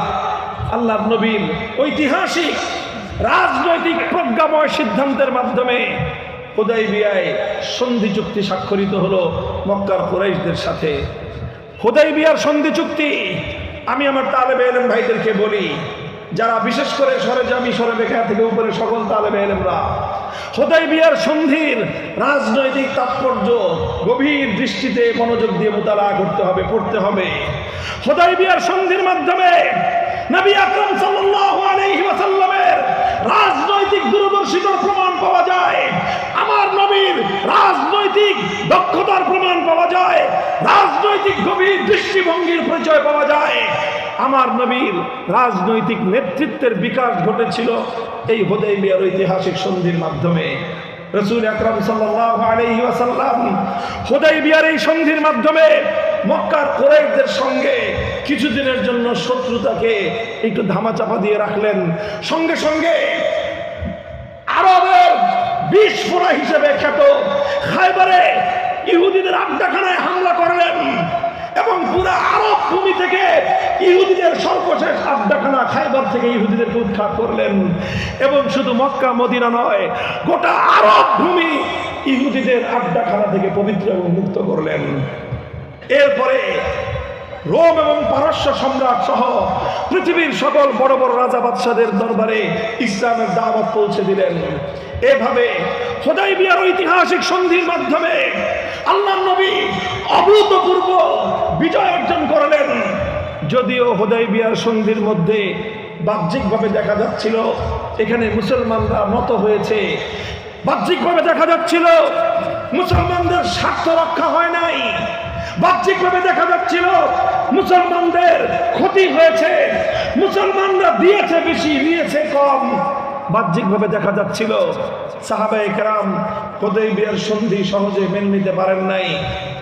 আল্লাহর নবীর ঐতিহাসিক রাজনৈতিক প্রজ্ঞাময় সিদ্ধান্তের মাধ্যমে হুদাইবিয়ায় সন্ধি চুক্তি স্বাক্ষরিত হলো মক্কার কুরাইশদের সাথে। হুদাইবিয়ার সন্ধি চুক্তি আমি আমার তালেবে ইলম ভাইদেরকে বলি, যারা বিশেষ করে সরেজামি সরেবেখা থেকে উপরে সকল তালেবে ইলমরা, হুদাইবিয়ার সন্ধির রাজনৈতিক তাৎপর্য গভীর দৃষ্টিতে মনোযোগ দিয়ে মুতালা করতে হবে, পড়তে হবে। হুদাইবিয়ার সন্ধির মাধ্যমে নবী আকরাম সাল্লাল্লাহু আলাইহি ওয়াসাল্লামের রাজনৈতিক দূরদর্শিতার প্রমাণ পাওয়া যায়, আমার নবীর রাজনৈতিক দক্ষতার প্রমাণ পাওয়া যায়, রাজনৈতিক গভীর দৃষ্টিভঙ্গির পরিচয় পাওয়া যায়। আমার নবীর রাজনৈতিক নেতৃত্বের বিকাশ ঘটেছিল এই হুদাইবিয়ার ঐতিহাসিক সন্ধির মাধ্যমে। রাসূল আকরাম সাল্লাল্লাহু আলাইহি ওয়াসাল্লাম হুদাইবিয়ার এই সন্ধির মাধ্যমে মক্কার কুরাইশদের সঙ্গে কিছুদিনের জন্য শত্রুতাকে একটু ধামাচাপা দিয়ে রাখলেন। সঙ্গে সঙ্গে আরবের বিস্ফোরা হিসেবে খ্যাত খায়বারে ইহুদিদের আড্ডাখানায় হামলা করলেন এবং পুরো আরব ভূমি থেকে ইহুদিদের সর্বশেষ আড্ডাখানা খায়বার থেকে ইহুদিদেরকে উৎখাত করলেন। এবং শুধু মক্কা মদিনা নয়, গোটা আরব ভূমি ইহুদিদের আড্ডাখানা থেকে পবিত্র এবং মুক্ত করলেন। এরপরে রোম এবং পারস্য সম্রাট সহ পৃথিবীর সকল বড় বড় রাজা বাদশাদের দরবারে ইসলামের দাওয়াত পৌঁছে দিলেন। এভাবে হুদাইবিয়ার ঐতিহাসিক সন্ধির মাধ্যমে আল্লাহর নবী অভূতপূর্ব বিজয় অর্জন করলেন। যদিও হুদাইবিয়ার সন্ধির মধ্যে বাহ্যিকভাবে দেখা যাচ্ছিল এখানে মুসলমানরা নত হয়েছে, বাহ্যিকভাবে দেখা যাচ্ছিল মুসলমানদের স্বার্থ রক্ষা হয় নাই, বাহ্যিকভাবে দেখা যাচ্ছিল মুসলমানদের ক্ষতি হয়েছে, মুসলমানরা দিয়েছে বেশি নিয়েছে কম। বাহ্যিকভাবে দেখা যাচ্ছিল সাহাবায়ে কেরাম হুদাইবিয়ার সন্ধি সহজে মেনে নিতে পারেন নাই।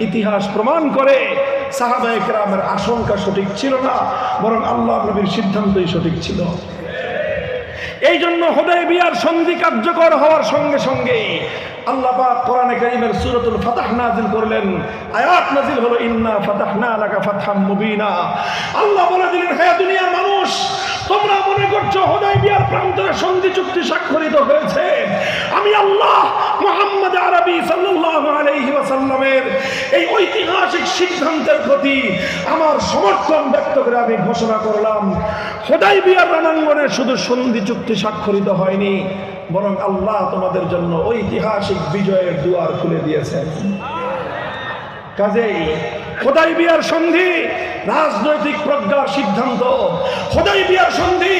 ইতিহাস প্রমাণ করে সাহাবায়ে কেরামের আশঙ্কা সঠিক ছিল না, বরং আল্লাহর নবীর সিদ্ধান্তই সঠিক ছিল। এই জন্য হুদাইবিয়ার সন্ধি কার্যকর হওয়ার সঙ্গে সঙ্গে আল্লাহ পাক কোরআনে কারীমের সূরাতুল ফাতহ নাযিল করলেন। আয়াত নাযিল হলো ইন্না ফাতাহনা লাকা ফাতহাম মুবিনা। আল্লাহ বলে দিলেন, হে দুনিয়ার মানুষ, তোমরা মনে করছো হুদাইবিয়ার প্রান্তরে সন্ধি চুক্তি স্বাক্ষরিত হয়েছে, আমি আল্লাহ মুহাম্মদ আরবি সাল্লাল্লাহু আলাইহি ওয়াসাল্লামের এই ঐতিহাসিক সিদ্ধান্তের প্রতি আমার সমর্থন ব্যক্ত করে আমি ঘোষণা করলাম, হুদায়বিয়ার রণাঙ্গনে শুধু সন্ধি চুক্তি স্বাক্ষরিত হয়নি, বরং আল্লাহ তোমাদের জন্য ঐতিহাসিক বিজয়ের দুয়ার খুলে দিয়েছেন। কাজেই হুদায়বিয়ার সন্ধি রাজনৈতিক প্রজ্ঞার সিদ্ধান্ত, হুদায়বিয়ার সন্ধি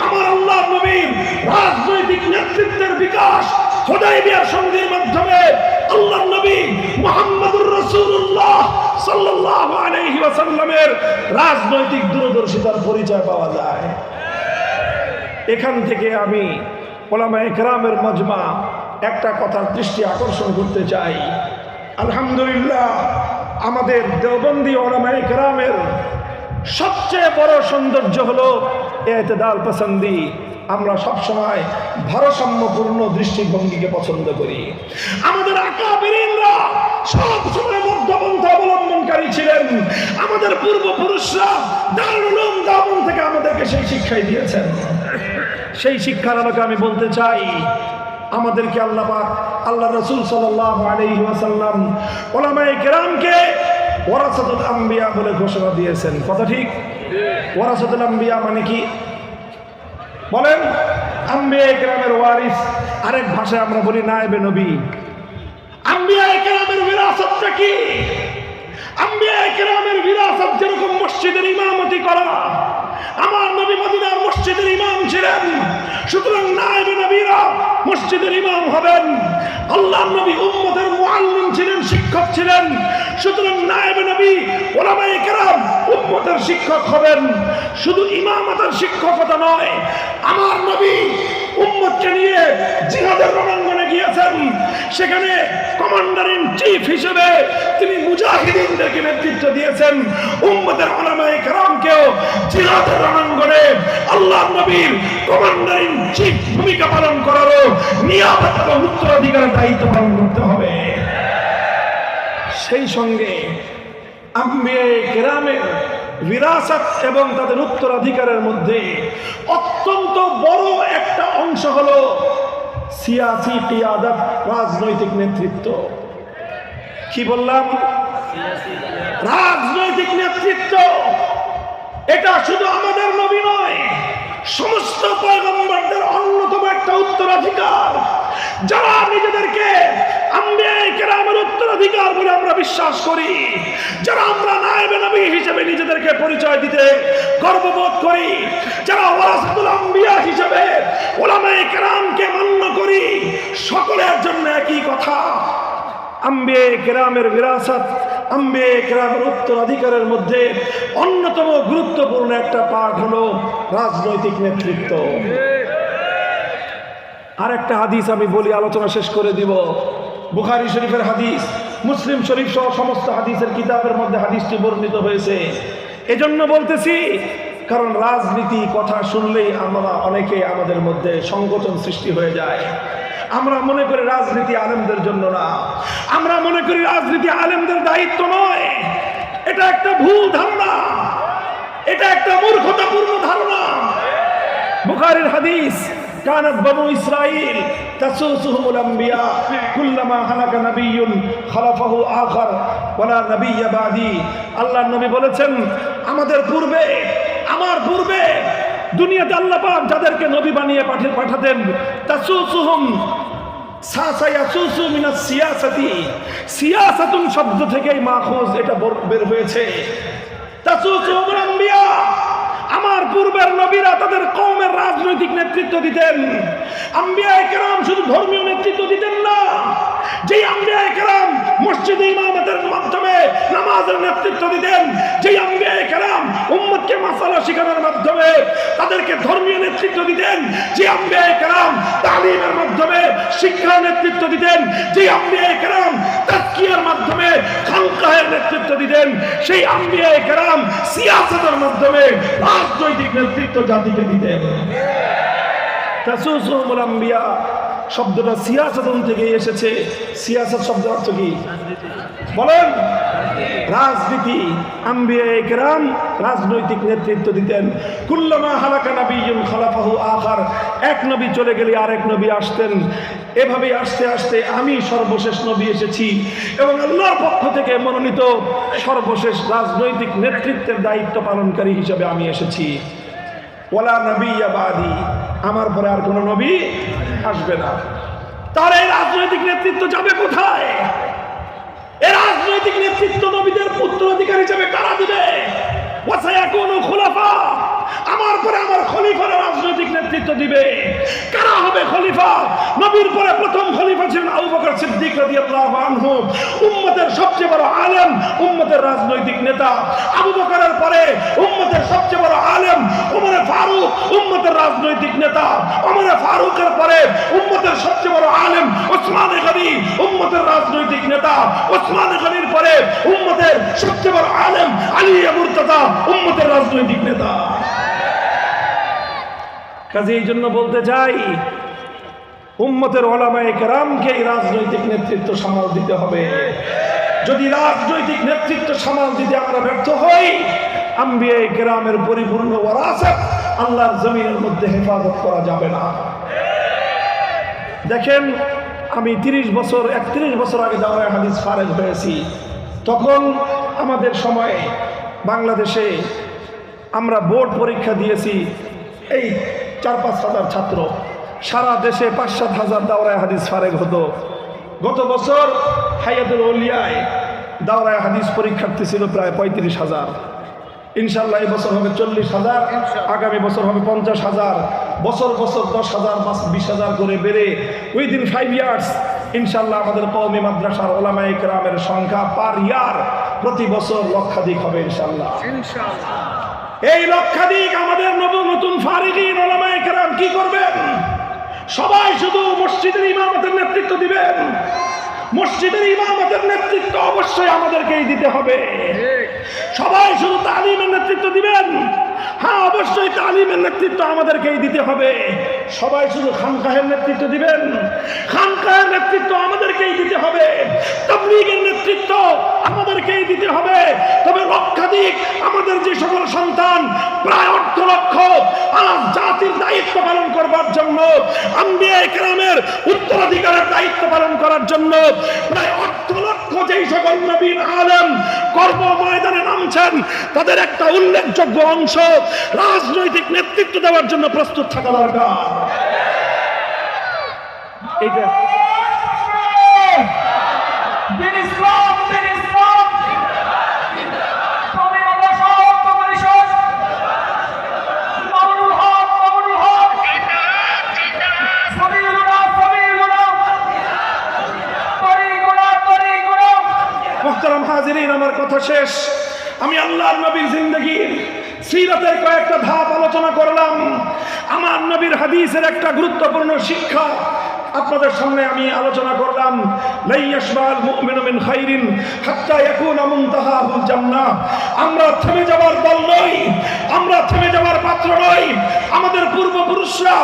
আমার আল্লাহর নবীর রাজনৈতিক নেতৃত্বের বিকাশ, হুদায়বিয়ার সন্ধির মাধ্যমে আল্লাহর নবী মুহাম্মদুর রাসূলুল্লাহ সাল্লাল্লাহু আলাইহি ওয়াসাল্লামের রাজনৈতিক দূরদর্শিতার পরিচয় পাওয়া যায়। এখান থেকে আমি উলামায়ে কেরামের মজমা একটা কথার দৃষ্টি আকর্ষণ করতে চাই। আলহামদুলিল্লাহ, আমাদের দেওবন্দি উলামায়ে কেরামের সবচেয়ে বড় সৌন্দর্য হলো ইতিদাল পছন্দি। আমরা সবসময় ভারসাম্যপূর্ণ দৃষ্টিভঙ্গিকে পছন্দ করি। আমাদের আকাবিরিনরা সবসময় মধ্যপন্থা অবলম্বনকারী ছিলেন। আমাদের পূর্বপুরুষরা দারুল উলুম দেওবন্দ থেকে আমাদেরকে সেই শিক্ষাই দিয়েছেন। সেই শিক্ষার আলোকে আমি বলতে চাই, আমাদেরকে আল্লাহ পাক, আল্লাহ রাসূল সাল্লাল্লাহু আলাইহি ওয়াসাল্লাম উলামায়ে কেরামকে ওয়ারাসাতুল আম্বিয়া বলে ঘোষণা দিয়েছেন। কথা ঠিক? ওয়ারাসাতুল আম্বিয়া মানে কি বলেন? আম্বিয়া কেরামের ওয়ারিস। আরেক ভাষায় আমরা বলি নায়েবে নবী। আম্বিয়া কেরামের বিরাসতটা কি? আম্বিয়া কেরামের বিরাসত যেরকম মসজিদের ইমামতি করা, আমার নবী মদিনার মসজিদের ইমাম ছিলেন, সুতরাং নায়েবে নবীরা মসজিদের ইমাম হবেন। আল্লাহর নবী উম্মতের মুআল্লিম ছিলেন, শিক্ষক ছিলেন, সুতরাং নায়েবে নবী উলামায়ে কেরাম উম্মতের শিক্ষক হবেন। শুধু ইমামতের শিক্ষকতা নয়, আমার নবী উম্মতকে নিয়ে জিহাদের রণাঙ্গনে গিয়েছেন। সেখানে কমান্ডার ইন চিফ হিসেবে তিনি মুজাহিদিনদেরকে নেতৃত্ব দিয়েছেন। উম্মতের উলামায়ে কেরামকেও জিহাদের রণাঙ্গনে আল্লাহর নবীর কমান্ডার ইন চিফ ভূমিকা পালন করারও নিয়ামত এবং উত্তরাধিকারের দায়িত্ব পালন করতে হবে। সেই সঙ্গে আম্বিয়ায়ে কেরামের বিরাসত এবং তাদের উত্তরাধিকারের মধ্যে অত্যন্ত বড় একটা অংশ হলো সিয়াসি কিয়াদত, রাজনৈতিক নেতৃত্ব। কি বললাম? রাজনৈতিক নেতৃত্ব। এটা শুধু আমাদের নবী নয়, সমস্ত পয়গম্বরদের অন্যতম একটা উত্তরাধিকার, যারা নিজেদেরকে আম্বিয়ায়ে কেরামের উত্তরাধিকার বলে আমরা বিশ্বাস করি, যারা আমরা নায়েবে নবী হিসেবে নিজেদেরকে পরিচয় দিতে গর্ববোধ করি, যারা ওয়ারাসাতুল আম্বিয়া হিসেবে উলামায়ে কেরামকে মান্য করি, সকলের জন্য একই কথা। আম্বিয়ায়ে কেরামের বিরাসত, আম্বিয়ায়ে কেরামের উত্তরাধিকারের মধ্যে অন্যতম গুরুত্বপূর্ণ একটা পাঠ হলো রাজনৈতিক নেতৃত্ব। আর একটা হাদিস আমি বলি, আলোচনা শেষ করে দিব। বুখারী শরীফের হাদিস, মুসলিম শরীফ সহ সমস্ত হাদিসের কিতাবের মধ্যে হাদিসটি বর্ণিত হয়েছে। এজন্য বলতেছি, কারণ রাজনীতি কথা শুনলেই আমরা অনেকে আমাদের মধ্যে সংকোচন সৃষ্টি হয়ে যায়। আমরা মনে করি রাজনীতি আলেমদের জন্য না, আমরা মনে করি রাজনীতি আলেমদের দায়িত্ব নয়। এটা একটা ভুল ধারণা, এটা একটা মূর্খতাপূর্ণ ধারণা। বুখারীর হাদিস, কানাত বনু ইসরাইল তাসুসুহুমুল আম্বিয়া কুল্লামা হালাকা নাবিয়্যুন খালাফাহু আখার ওয়ালা নাবিয়্যা বাদি। আল্লাহর নবী বলেছেন, আমাদের পূর্বে, আমার পূর্বে দুনিয়াতে আল্লাহ পাক যাদেরকে নবী বানিয়ে পাঠাতেন, তাসুসুহুম সাসায়াসুসু মিনাস সিয়াসাতি, সিয়াসাতুন শব্দ থেকেই মাখুজ, এটা বের হয়েছে। তাসুসুহুমুল আম্বিয়া, আমার পূর্বের নবীরা তাদের কওমের রাজনৈতিক নেতৃত্ব দিতেন। আম্বিয়ায়ে কেরাম শুধু ধর্মীয় নেতৃত্ব দিতেন না, যেই আম্বিয়ায়ে কেরাম মসজিদে ইমামতের মাধ্যমে নামাজের নেতৃত্ব দিতেন, যেই আম্বিয়ায়ে কেরাম উম্মতকে মাসালা শিখানোর মাধ্যমে তাদেরকে ধর্মীয় নেতৃত্ব দিতেন, যে আম্বিয়ায়ে কেরাম তালিমের মাধ্যমে শিক্ষার নেতৃত্ব দিতেন, যে আম্বিয়ায়ে কেরাম তাজকিয়ার মাধ্যমে খানকাহের নেতৃত্ব দিতেন, সেই আম্বিয়ায়ে কেরাম সিয়াসতের মাধ্যমে রাজনৈতিক নেতৃত্ব জাতিকে দিতেন। তাসুসুহুমুল আম্বিয়া শব্দটা সিয়াসাতুন থেকে এসেছে। সিয়াসাত শব্দের অর্থ কি বলেন? রাজনীতি। আম্বিয়ায়ে কেরাম রাজনৈতিক নেতৃত্ব দিতেন। কুল্লামা হালাকা নাবিয়্যুন খালাফাহু আখার, এক নবী চলে গেলে আরেক নবী আসতেন। এভাবে আস্তে আস্তে আমি সর্বশেষ নবী এসেছি এবং আল্লাহর পক্ষ থেকে মনোনীত সর্বশেষ রাজনৈতিক নেতৃত্বের দায়িত্ব পালনকারী হিসেবে আমি এসেছি। ওয়ালা নাবিয়্যা বাদি, আমার পরে আর কোনো নবী আসবে না। তার এই রাজনৈতিক নেতৃত্ব যাবে কোথায়? এই রাজনৈতিক নেতৃত্ব নবীদের পুত্রাধিকার হিসেবে কারা দিবে? ওয়াসায়াকুনু খুলাফা, আমার পরে আমার খলিফারা রাজনৈতিক নেতৃত্ব দিবে। কারা হবে খলিফা? নবীর পরে প্রথম খলিফা ছিলেন আবু বকর সিদ্দিক রাদিয়াল্লাহু আনহু, উম্মতের সবচেয়ে বড় আলেম, উম্মতের রাজনৈতিক নেতা। আবু বকরের পরে উম্মতের সবচেয়ে বড় আলেম ওমর ফারুক, উম্মতের রাজনৈতিক নেতা। ওমর ফারুকের পরে উম্মতের সবচেয়ে বড় আলেম ওসমান গনি, উম্মতের রাজনৈতিক নেতা। ওসমান গনির পরে উম্মতের সবচেয়ে বড় আলেম আলী মুর্তজা, উম্মতের রাজনৈতিক নেতা। কাজে এই জন্য বলতে চাই, উম্মতের উলামায়ে কেরামকে রাজনৈতিক নেতৃত্ব সামাল দিতে হবে। যদি রাজনৈতিক নেতৃত্ব সামাল দিতে আমরা ব্যর্থ হই, আম্বিয়ায়ে কেরামের পরিপূর্ণ ওয়ারাসাত আল্লাহর জমিনের মধ্যে হেফাজত করা যাবে না। দেখেন, আমি 31 বছর আগে দাওরায়ে হাদিস ফারেগ হয়েছি। তখন আমাদের সময়ে বাংলাদেশে আমরা বোর্ড পরীক্ষা দিয়েছি এই 4-5 হাজার ছাত্র, সারা দেশে 5-7 হাজার দাওরায়ে হাদিস ফারেগ হতো। গত বছর হায়াতুল আউলিয়ায় দাওরায়ে হাদিস পরীক্ষার্থী ছিল প্রায় 35,000। ইনশাল্লাহ এই বছর হবে 40,000, আগামী বছর হবে 50,000। বছর 10,000 20,000 করে বেড়ে উইদিন 5 ইয়ার্স ইনশাল্লাহ আমাদের কওমি মাদ্রাসার উলামায়ে কেরামের সংখ্যা পার ইয়ার প্রতি বছর লক্ষাধিক হবে ইনশাল্লাহ। এই লক্ষাধিক আমাদের নতুন ফারিগিন উলামায়ে কেরাম কি করবেন? সবাই শুধু মসজিদের ইমামতের নেতৃত্ব দিবেন। মসজিদের ইমামতের নেতৃত্ব অবশ্যই আমাদেরকেই দিতে হবে। সবাই শুধু তালিমের নেতৃত্ব দিবেন? হ্যাঁ, অবশ্যই তালিমের নেতৃত্ব আমাদেরকেই দিতে হবে। সবাই শুধু খানকাহের নেতৃত্ব দিবেন? খানকাহের নেতৃত্ব আমাদেরকেই দিতে হবে। তাবলীগের নেতৃত্ব আমাদেরকেই দিতে হবে। তবে লক্ষাধিক আমাদের যে সকল সন্তান, প্রায় 8 লক্ষ, আজ জাতির দায়িত্ব পালন করবার জন্য, আম্বিয়ায়ে কেরামের উত্তরাধিকারের দায়িত্ব পালন করার জন্য প্রায় 8 লক্ষ যেই সকল নবীন আলেম কর্ম ময়দানে নামছেন, তাদের একটা উল্লেখযোগ্য অংশ রাজনৈতিক নেতৃত্ব দেওয়ার জন্য প্রস্তুত থাকা দরকার। এইটা মুহতারাম হাজিরিন, আমার কথা শেষ। আমি আল্লাহর নবীর জিন্দেগীর সিরাতের কয়েকটা ধাপ আলোচনা করলাম। আমার নবীর হাদিসের একটা গুরুত্বপূর্ণ শিক্ষা আপনাদের সামনে আমি আলোচনা করলাম। লা ইয়াশবাল মুমিনু মিন খাইরিন হাত্তা ইয়াকুনা মুনতাহাহুল জান্নাহ। আমরা থেমে যাওয়ার দল নই, আমরা থেমে যাওয়ার পাত্র নই। আমাদের পূর্বপুরুষরা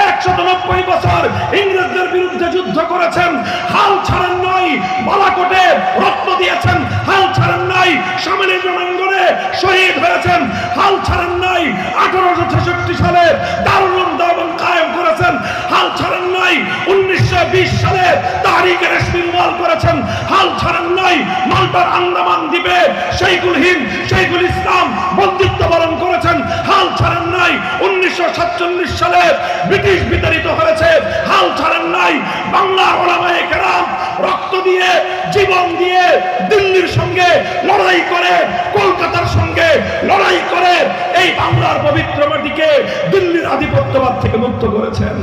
190 বছর ইংরেজদের বিরুদ্ধে যুদ্ধ করেছেন, হাল ছাড়েন নাই। বালাকোটে রক্ত দিয়েছেন, হাল ছাড়েন নাই। সামনে রণাঙ্গনে শহীদ হয়েছেন, হাল ছাড়েন নাই। 1866 সালে দারুল উলুম দেওবন্দ কায়েম করেছেন, হাল ছাড়েন নাই। 1920 সালে তাহরিকে রেশমিনওয়াল করেছেন, হাল ছাড়েন নাই। মাল্টার আন্দামান দ্বীপে শেখুল হিন্দ, শেখুল ইসলাম বন্দিত্ব বরণ করেছেন, হাল ছাড়েন নাই। 1947 সালে ব্রিটিশ বিতাড়িত হয়েছে, হাল ছাড়েন নাই। বাংলার উলামায়ে কেরাম রক্ত দিয়ে, জীবন দিয়ে দিল্লির সঙ্গে লড়াই করে, কলকাতার সঙ্গে লড়াই করে এই বাংলার পবিত্র মাটিকে দিল্লির আধিপত্যবাদ থেকে মুক্ত করেছেন।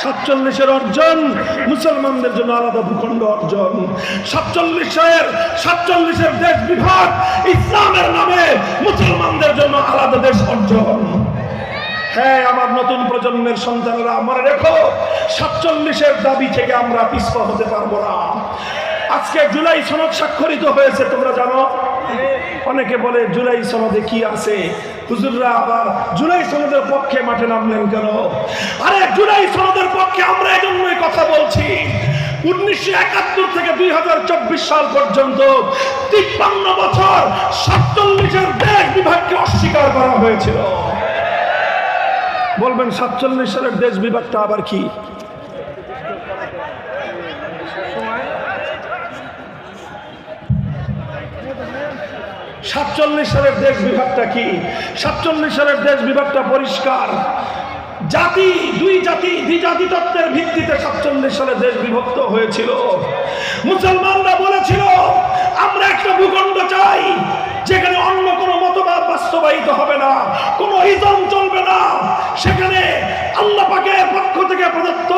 47-এর অর্জন মুসলমানদের জন্য আলাদা ভূখণ্ড অর্জন। 47-এর দেশ বিভাগ ইসলামের নামে মুসলমানদের জন্য আলাদা দেশ অর্জন। হ্যাঁ, আমার নতুন প্রজন্মের সন্তানেরা, মনে রেখো, 47-এর দাবি থেকে আমরা পিছপা হতে পারবো না। আজকে জুলাই সনদ স্বাক্ষরিত হয়েছে, তোমরা জানো। অনেকে বলে জুলাই সনদে কি আছে? হুজুররা আবার জুলাই সনদের পক্ষে মাঠে নামলেন কেন? আরে জুলাই সনদের পক্ষে আমরা এজন্যই কথা বলছি, 1971 থেকে 2024 সাল পর্যন্ত 53 বছর 47 দেশ বিভাগকে অস্বীকার করা হয়েছিল। বলবেন 47 সালের দেশ বিভাগটা আবার কি? সালের দেশ বিভাগটা কি? 47 সালের দেশ বিভাগটা পরিষ্কার। জাতি, দুই জাতি তত্ত্বের ভিত্তিতে 47 সালে দেশ বিভক্ত হয়েছিল। মুসলমানরা বলেছিল আমরা একটা ভূখণ্ড চাই যেখানে অন্য কোনো মতবাদ বাস্তবায়িত হবে না, কোনো ইসলাম চলবে না, সেখানে আল্লাহ পাকের পক্ষ থেকে প্রদত্ত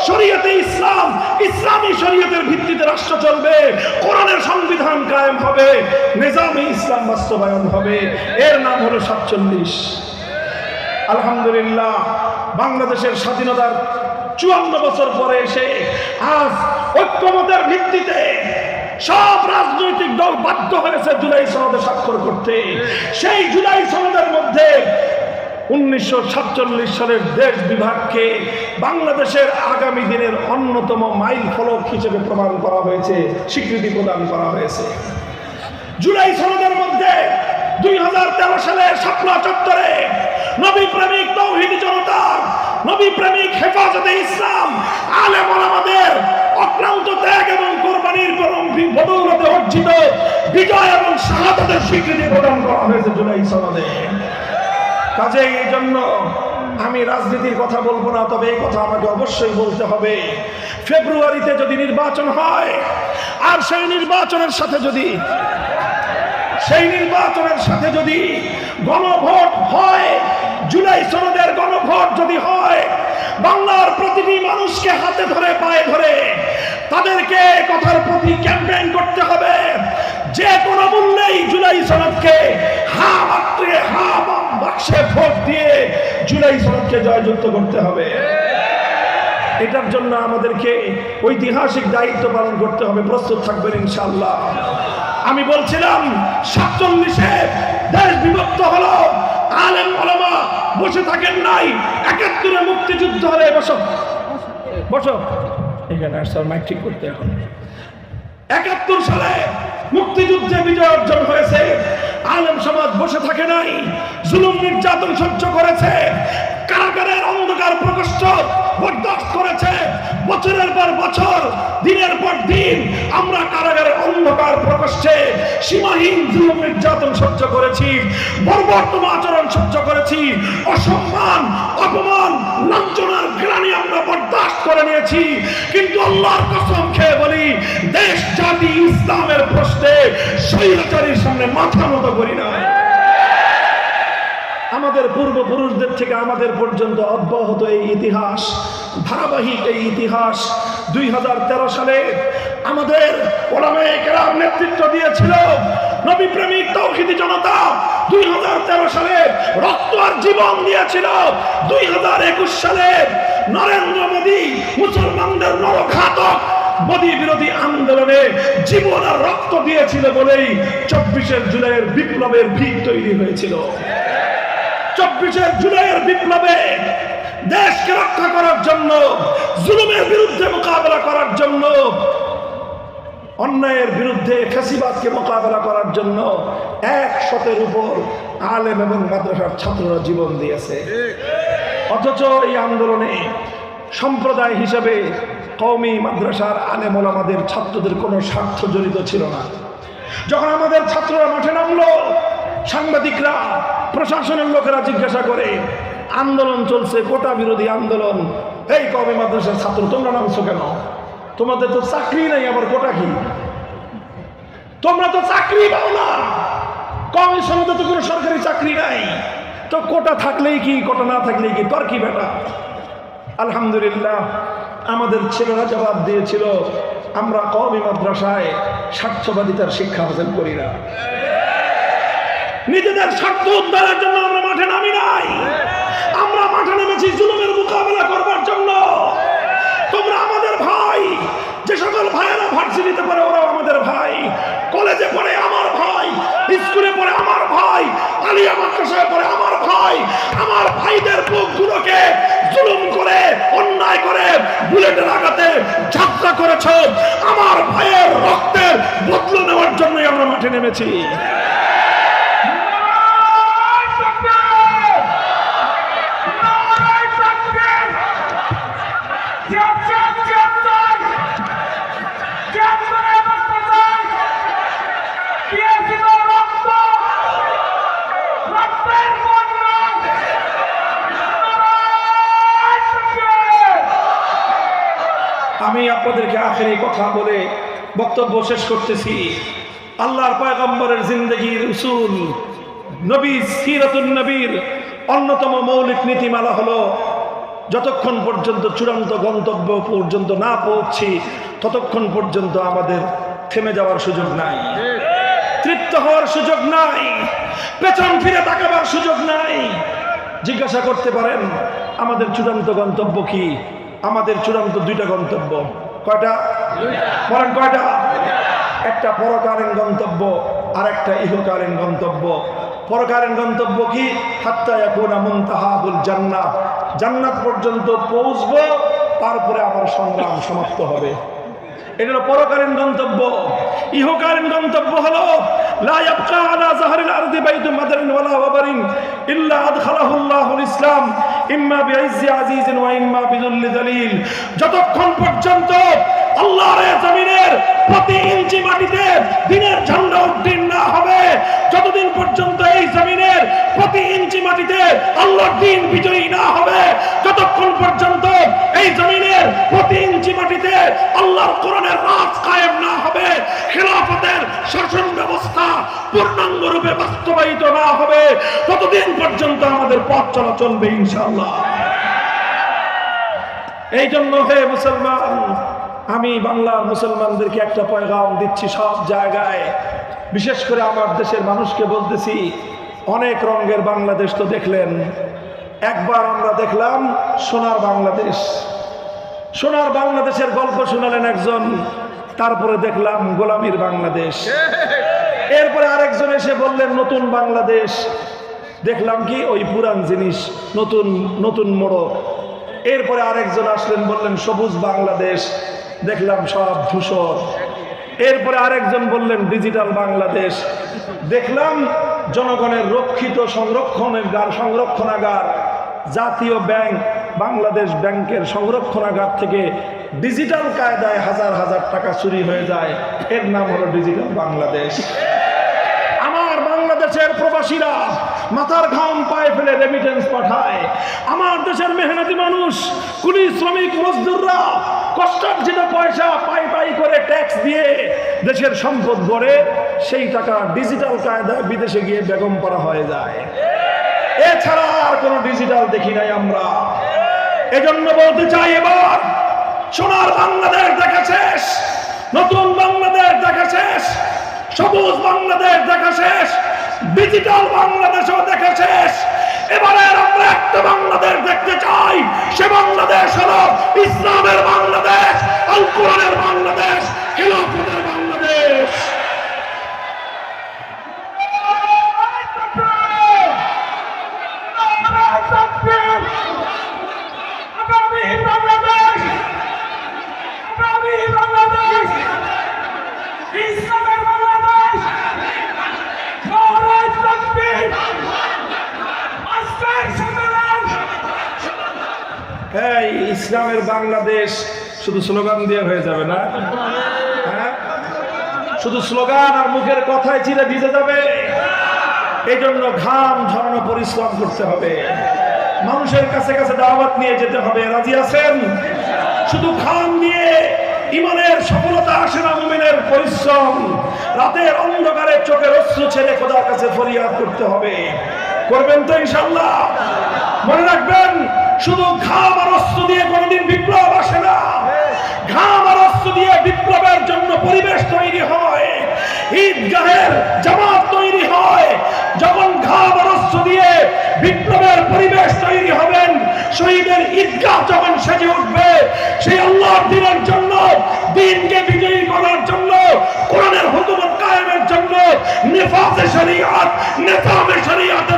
শরীয়তে ইসলাম, ইসলামী শরীয়তের ভিত্তিতে রাষ্ট্র চলবে, কোরআনের সংবিধান কায়েম হবে, নিজামে ইসলাম বাস্তবায়ন হবে। এর নাম হলো 47। আলহামদুলিল্লাহ, বাংলাদেশের স্বাধীনতার 54 বছর পরে এসে আজ ঐক্যমতের ভিত্তিতে সব রাজনৈতিক দল বাধ্য হয়েছে জুলাই সনদে স্বাক্ষর করতে। সেই জুলাই সনদের মধ্যে 1947 সালের দেশ বিভাগকে বাংলাদেশের আগামী দিনের অন্যতম মাইল ফলক হিসেবে প্রমাণ করা হয়েছে, স্বীকৃতি প্রদান করা হয়েছে। জুলাই সনদের মধ্যে 2013 সালে শাপলা চত্বরে নবী প্রেমিক তাওহীদি জনতা, নবী প্রেমিক হেফাজতে ইসলাম, আলেম ওলামাদের অক্লান্ত ত্যাগ এবং কোরবানির বদৌলতে অর্জিত বিজয় এবং শাহাদাতের স্বীকৃতি প্রদান করা হয়েছে জুলাই সনদে। কাজেই এই জন্য আমি রাজনীতির কথা বলবো না, তবে এই কথা আমাকে অবশ্যই বলতে হবে। ফেব্রুয়ারিতে যদি নির্বাচন হয়, আর সেই নির্বাচনের সাথে যদি গণভোট হয়, জুলাই সনদের গণভোট যদি হয়, বাংলার প্রতিটি মানুষকে হাতে ধরে পায়ে ধরে তাদেরকে কথার প্রতি ক্যাম্পেইন করতে হবে। যে কোনো মূল্যেই জুলাই সনদকে বাক্সে ভোট দিয়ে জুলাই সনদকে জয়যুক্ত করতে হবে। এটার জন্য আমাদেরকে ঐতিহাসিক দায়িত্ব পালন করতে হবে। প্রস্তুত থাকবেন ইনশাআল্লাহ। আমি বলছিলাম 47-এ দেশ বিভক্ত হলো, আলেম ওলামা বসে থাকেন নাই। 71-এ মুক্তিযুদ্ধ হলে বসো এখানে আসলে মাইক ঠিক করতে। এখন 71 সালে মুক্তিযুদ্ধে বিজয় অর্জন হয়েছে, আলেম সমাজ বসে থাকে নাই, জুলুম নির্যাতন সহ্য করেছে, কারাগারের অন্ধকার প্রকোষ্ঠ বরদাস্ত করেছে। বছরের পর বছর, দিনের পর দিন আমরা কারাগারের অন্ধকার প্রকোষ্ঠে সীমাহীন জুলুম নির্যাতন সহ্য করেছি, বর্বরতম আচরণ সহ্য করেছি, অসম্মান, অপমান, লাঞ্ছনার গ্লানি আমরা বরদাস্ত করে নিয়েছি। কিন্তু আল্লাহর কসম খেয়ে বলি, দেশ জাতি ইসলামের প্রশ্নে স্বৈরাচারীর সামনে মাথা নত করি না। আমাদের পূর্বপুরুষদের থেকে আমাদের পর্যন্ত অব্যাহত এই ইতিহাস, ধারাবাহিক এই ইতিহাস 2013 সালে আমাদের ওলামায়ে কেরাম নেতৃত্ব দিয়েছিল নবী প্রেমিক তাওহীদি জনতা। 2013 সালে রক্ত আর জীবন দিয়েছিল। 2021 সালে নরেন্দ্র মোদী মুসলমানদের নরঘাতক মোদী বিরোধী আন্দোলনে জীবন আর রক্ত দিয়েছিল বলেই 24 জুলাইয়ের বিপ্লবের ভিত তৈরি হয়েছিল। 24 জুলাইয়ের বিপ্লবে দেশকে রক্ষা করার জন্য, জুলুমের বিরুদ্ধে মোকাবেলা করার জন্য, অন্যায়ের বিরুদ্ধে ফ্যাসিবাদকে মোকাবেলা করার জন্য 100-এর উপর আলেম এবং মাদ্রাসার ছাত্ররা জীবন দিয়েছে। অথচ এই আন্দোলনে সম্প্রদায় হিসেবে কওমি মাদ্রাসার আলেম ওলামাদের ছাত্রদের কোনো স্বার্থ জড়িত ছিল না। যখন আমাদের ছাত্ররা মাঠে নামলো, সাংবাদিকরা, প্রশাসনের লোকেরা জিজ্ঞাসা করে, আন্দোলন চলছে, কোটা বিরোধী আন্দোলন, এই কওমি মাদ্রাসার ছাত্র তোমরা নামছো কেন? তোমাদের তো চাকরি নাই, আবার কোটা কি? তোমরা তো চাকরি পাও না, কওমি সনদে তো কোনো সরকারি চাকরি নাই, তো কোটা থাকলেই কি, কোটা না থাকলেই কি, তোর কি বেটা? আলহামদুলিল্লাহ, আমাদের ছেলেরা জবাব দিয়েছিল, আমরা কওমি মাদ্রাসায় স্বার্থবাদিতার শিক্ষা হাসিল করি না, নিজেদের স্বার্থ উদ্ধারের জন্য আমরা মাঠে নামি নাই, আমরা মাঠে নেমেছি জুলুমের মোকাবেলা করবার জন্য। তোমরা আমাদের ভাই, যে সকল ভাইয়েরা ভার্সিটিতে পড়ে ওরাও আমাদের ভাই, কলেজে পড়ে আমার ভাই, স্কুলে পড়ে আমার ভাই, আলিয়া মাদ্রাসায় পড়ে আমার ভাই, আমার ভাইদের বুকগুলোকে জুলুম করে, অন্যায় করে, বুলেটের আঘাতে যাত্রা করেছ, আমার ভাইয়ের রক্তের বদলা নেওয়ার জন্যই আমরা মাঠে নেমেছি। আমি আপনাদেরকে আখেরি কথা বলে বক্তব্য শেষ করতেছি। আল্লাহর পয়গম্বরের জিন্দেগির উসুল, নবী সিরাতুন নবীর অন্যতম মৌলিক নীতিমালা হলো যতক্ষণ পর্যন্ত চূড়ান্ত গন্তব্য পর্যন্ত না পৌঁছি ততক্ষণ পর্যন্ত আমাদের থেমে যাওয়ার সুযোগ নাই, তৃপ্ত হওয়ার সুযোগ নাই, পেছন ফিরে তাকাবার সুযোগ নাই। জিজ্ঞাসা করতে পারেন আমাদের চূড়ান্ত গন্তব্য কি? আমাদের চূড়ান্ত দুইটা গন্তব্য। কয়টা? বলেন কয়টা? একটা পরকালীন গন্তব্য আর একটা ইহকালীন গন্তব্য। পরকালীন গন্তব্য কি? হাত্তা ইয়াকুনা মুনতাহাহুল জান্নাত, জান্নাত পর্যন্ত পৌঁছবো, তারপরে আমার সংগ্রাম সমাপ্ত হবে। এটা হলো পরকালীন গন্তব্য। ইহকালীন গন্তব্য হলো লা ইয়াবকা আলা যাহরিল আরদি বাইতুন মাদারিন ওয়ালা ওয়াবারিন ইল্লা আদখালাহুল্লাহুল ইসলাম ইম্মা বিইজ্জি আজিজিন ওয়া ইম্মা বিযুল্লি যালিল। যতক্ষণ পর্যন্ত আল্লাহর জমিনের প্রতি ইঞ্চি মাটিতে দ্বীনের ঝান্ডা উড্ডীন না হবে, যতদিন পর্যন্ত এই জমিনের প্রতি ইঞ্চি মাটিতে আল্লাহর দ্বীন বিজয়ী না হবে, যতক্ষণ পর্যন্ত এই জমিনের প্রতি ইঞ্চি মাটিতে আল্লাহর কোরআনের রাজ কায়েম না হবে, খেলাফতের শাসন ব্যবস্থা পূর্ণাঙ্গ রূপে বাস্তবায়িত না হবে, ততদিন পর্যন্ত আমাদের পথ চলা চলবে ইনশাআল্লাহ। এই জন্য হে মুসলমান, আমি বাংলার মুসলমানদেরকে একটা পয়গাম দিচ্ছি সব জায়গায়, বিশেষ করে আমার দেশের মানুষকে বলতেছি, অনেক রঙের বাংলাদেশ তো দেখলেন, একবার আমরা দেখলাম সোনার বাংলাদেশ, সোনার বাংলাদেশের গল্প শোনালেন একজন, তারপরে দেখলাম গোলামীর বাংলাদেশ, এরপরে আরেকজন এসে বললেন নতুন বাংলাদেশ, দেখলাম কি ওই পুরান জিনিস, নতুন নতুন মোড়ক। এরপরে আরেকজন আসলেন বললেন সবুজ বাংলাদেশ, দেখলাম সব ধূসর। এরপরে আরেকজন বললেন ডিজিটাল বাংলাদেশ, দেখলাম জনগণের রক্ষিত সংরক্ষণাগার জাতীয় ব্যাংক বাংলাদেশ ব্যাংকের সংরক্ষণাগার থেকে ডিজিটাল কায়দায় হাজার হাজার টাকা চুরি হয়ে যায়, এর নাম হলো ডিজিটাল বাংলাদেশ। আমার বাংলাদেশের প্রবাসীরা মাথার ঘাম পায়ে ফেলে রেমিটেন্স পাঠায়, আমার দেশের মেহনতি মানুষ, কুলি শ্রমিক মজদুররা কষ্টার্জিত পয়সা পাই পাই করে ট্যাক্স দিয়ে দেশের সম্পদ গড়ে, সেই টাকা ডিজিটাল কায়দায় বিদেশে গিয়ে বেগম পাড়া হয়ে যায়। এছাড়া আর কোনো ডিজিটাল দেখি নাই আমরা। এজন্য বলতে চাই, এবার সোনার বাংলাদেশ দেখা শেষ, নতুন বাংলাদেশ দেখা শেষ, সবুজ বাংলাদেশ দেখা শেষ, ডিজিটাল বাংলাদেশও দেখা শেষ। এবারে আমরা একটা বাংলাদেশ দেখতে চাই, সে বাংলাদেশ হলো ইসলামের বাংলাদেশ, আল কোরআনের বাংলাদেশ, খেলাফতের বাংলাদেশ। এই ইসলামের বাংলাদেশ শুধু স্লোগান দিয়ে হয়ে যাবে না, হ্যাঁ? শুধু স্লোগান আর মুখের কথায় চিরে ভিজে যাবে? এই জন্য ঘাম ঝরানো পরিশ্রম করতে হবে, মানুষের কাছে কাছে দাওয়াত নিয়ে যেতে হবে। রাজি আছেন? শুধু ঘাম দিয়ে ইমানের সফলতা আসে না, মুমিনের পরিশ্রম। রাতের অন্ধকারে চোখের অশ্রু ছেড়ে খোদার কাছে ফরিয়াদ করতে হবে। করবেন তো ইনশাআল্লাহ? মনে রাখবেন, শুধু ঘাম আর অস্ত্র দিয়ে কোনদিন বিপ্লব আসে না। ঘাম আর অস্ত্র দিয়ে বিপ্লবের জন্য পরিবেশ তৈরি হয়, ঈদগাহের জামাত তৈরি হয়। যখন ঘাম আর অস্ত্র দিয়ে বিপ্লবের পরিবেশ তৈরি হবেন, শহীদের ঈদগাহ যখন সেজে উঠবে, সেই আল্লাহর দ্বীনের জন্য, দ্বীনকে বিজয়ী করার জন্য, কোরআনের হুকুমত কায়েমের জন্য, নিফাজে শরীয়ত, নিজামে শরীয়ত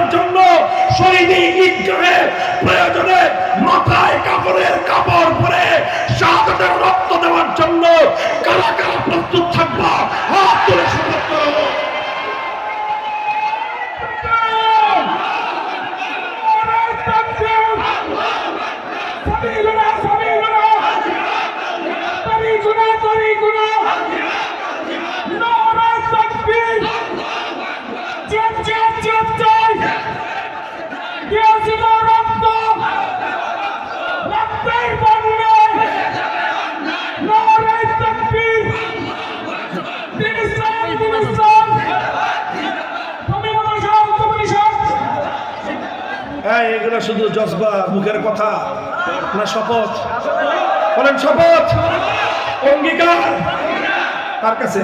হ্যাঁ, এগুলো শুধু জজবা, মুখের কথা না শপথ? বলেন শপথ, অঙ্গীকার কার কাছে?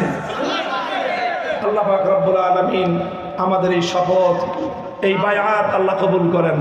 আল্লাহ পাক রব্বুল আলামিন আমাদের এই শপথ, এই বায়াত আল্লাহ কবুল করেন।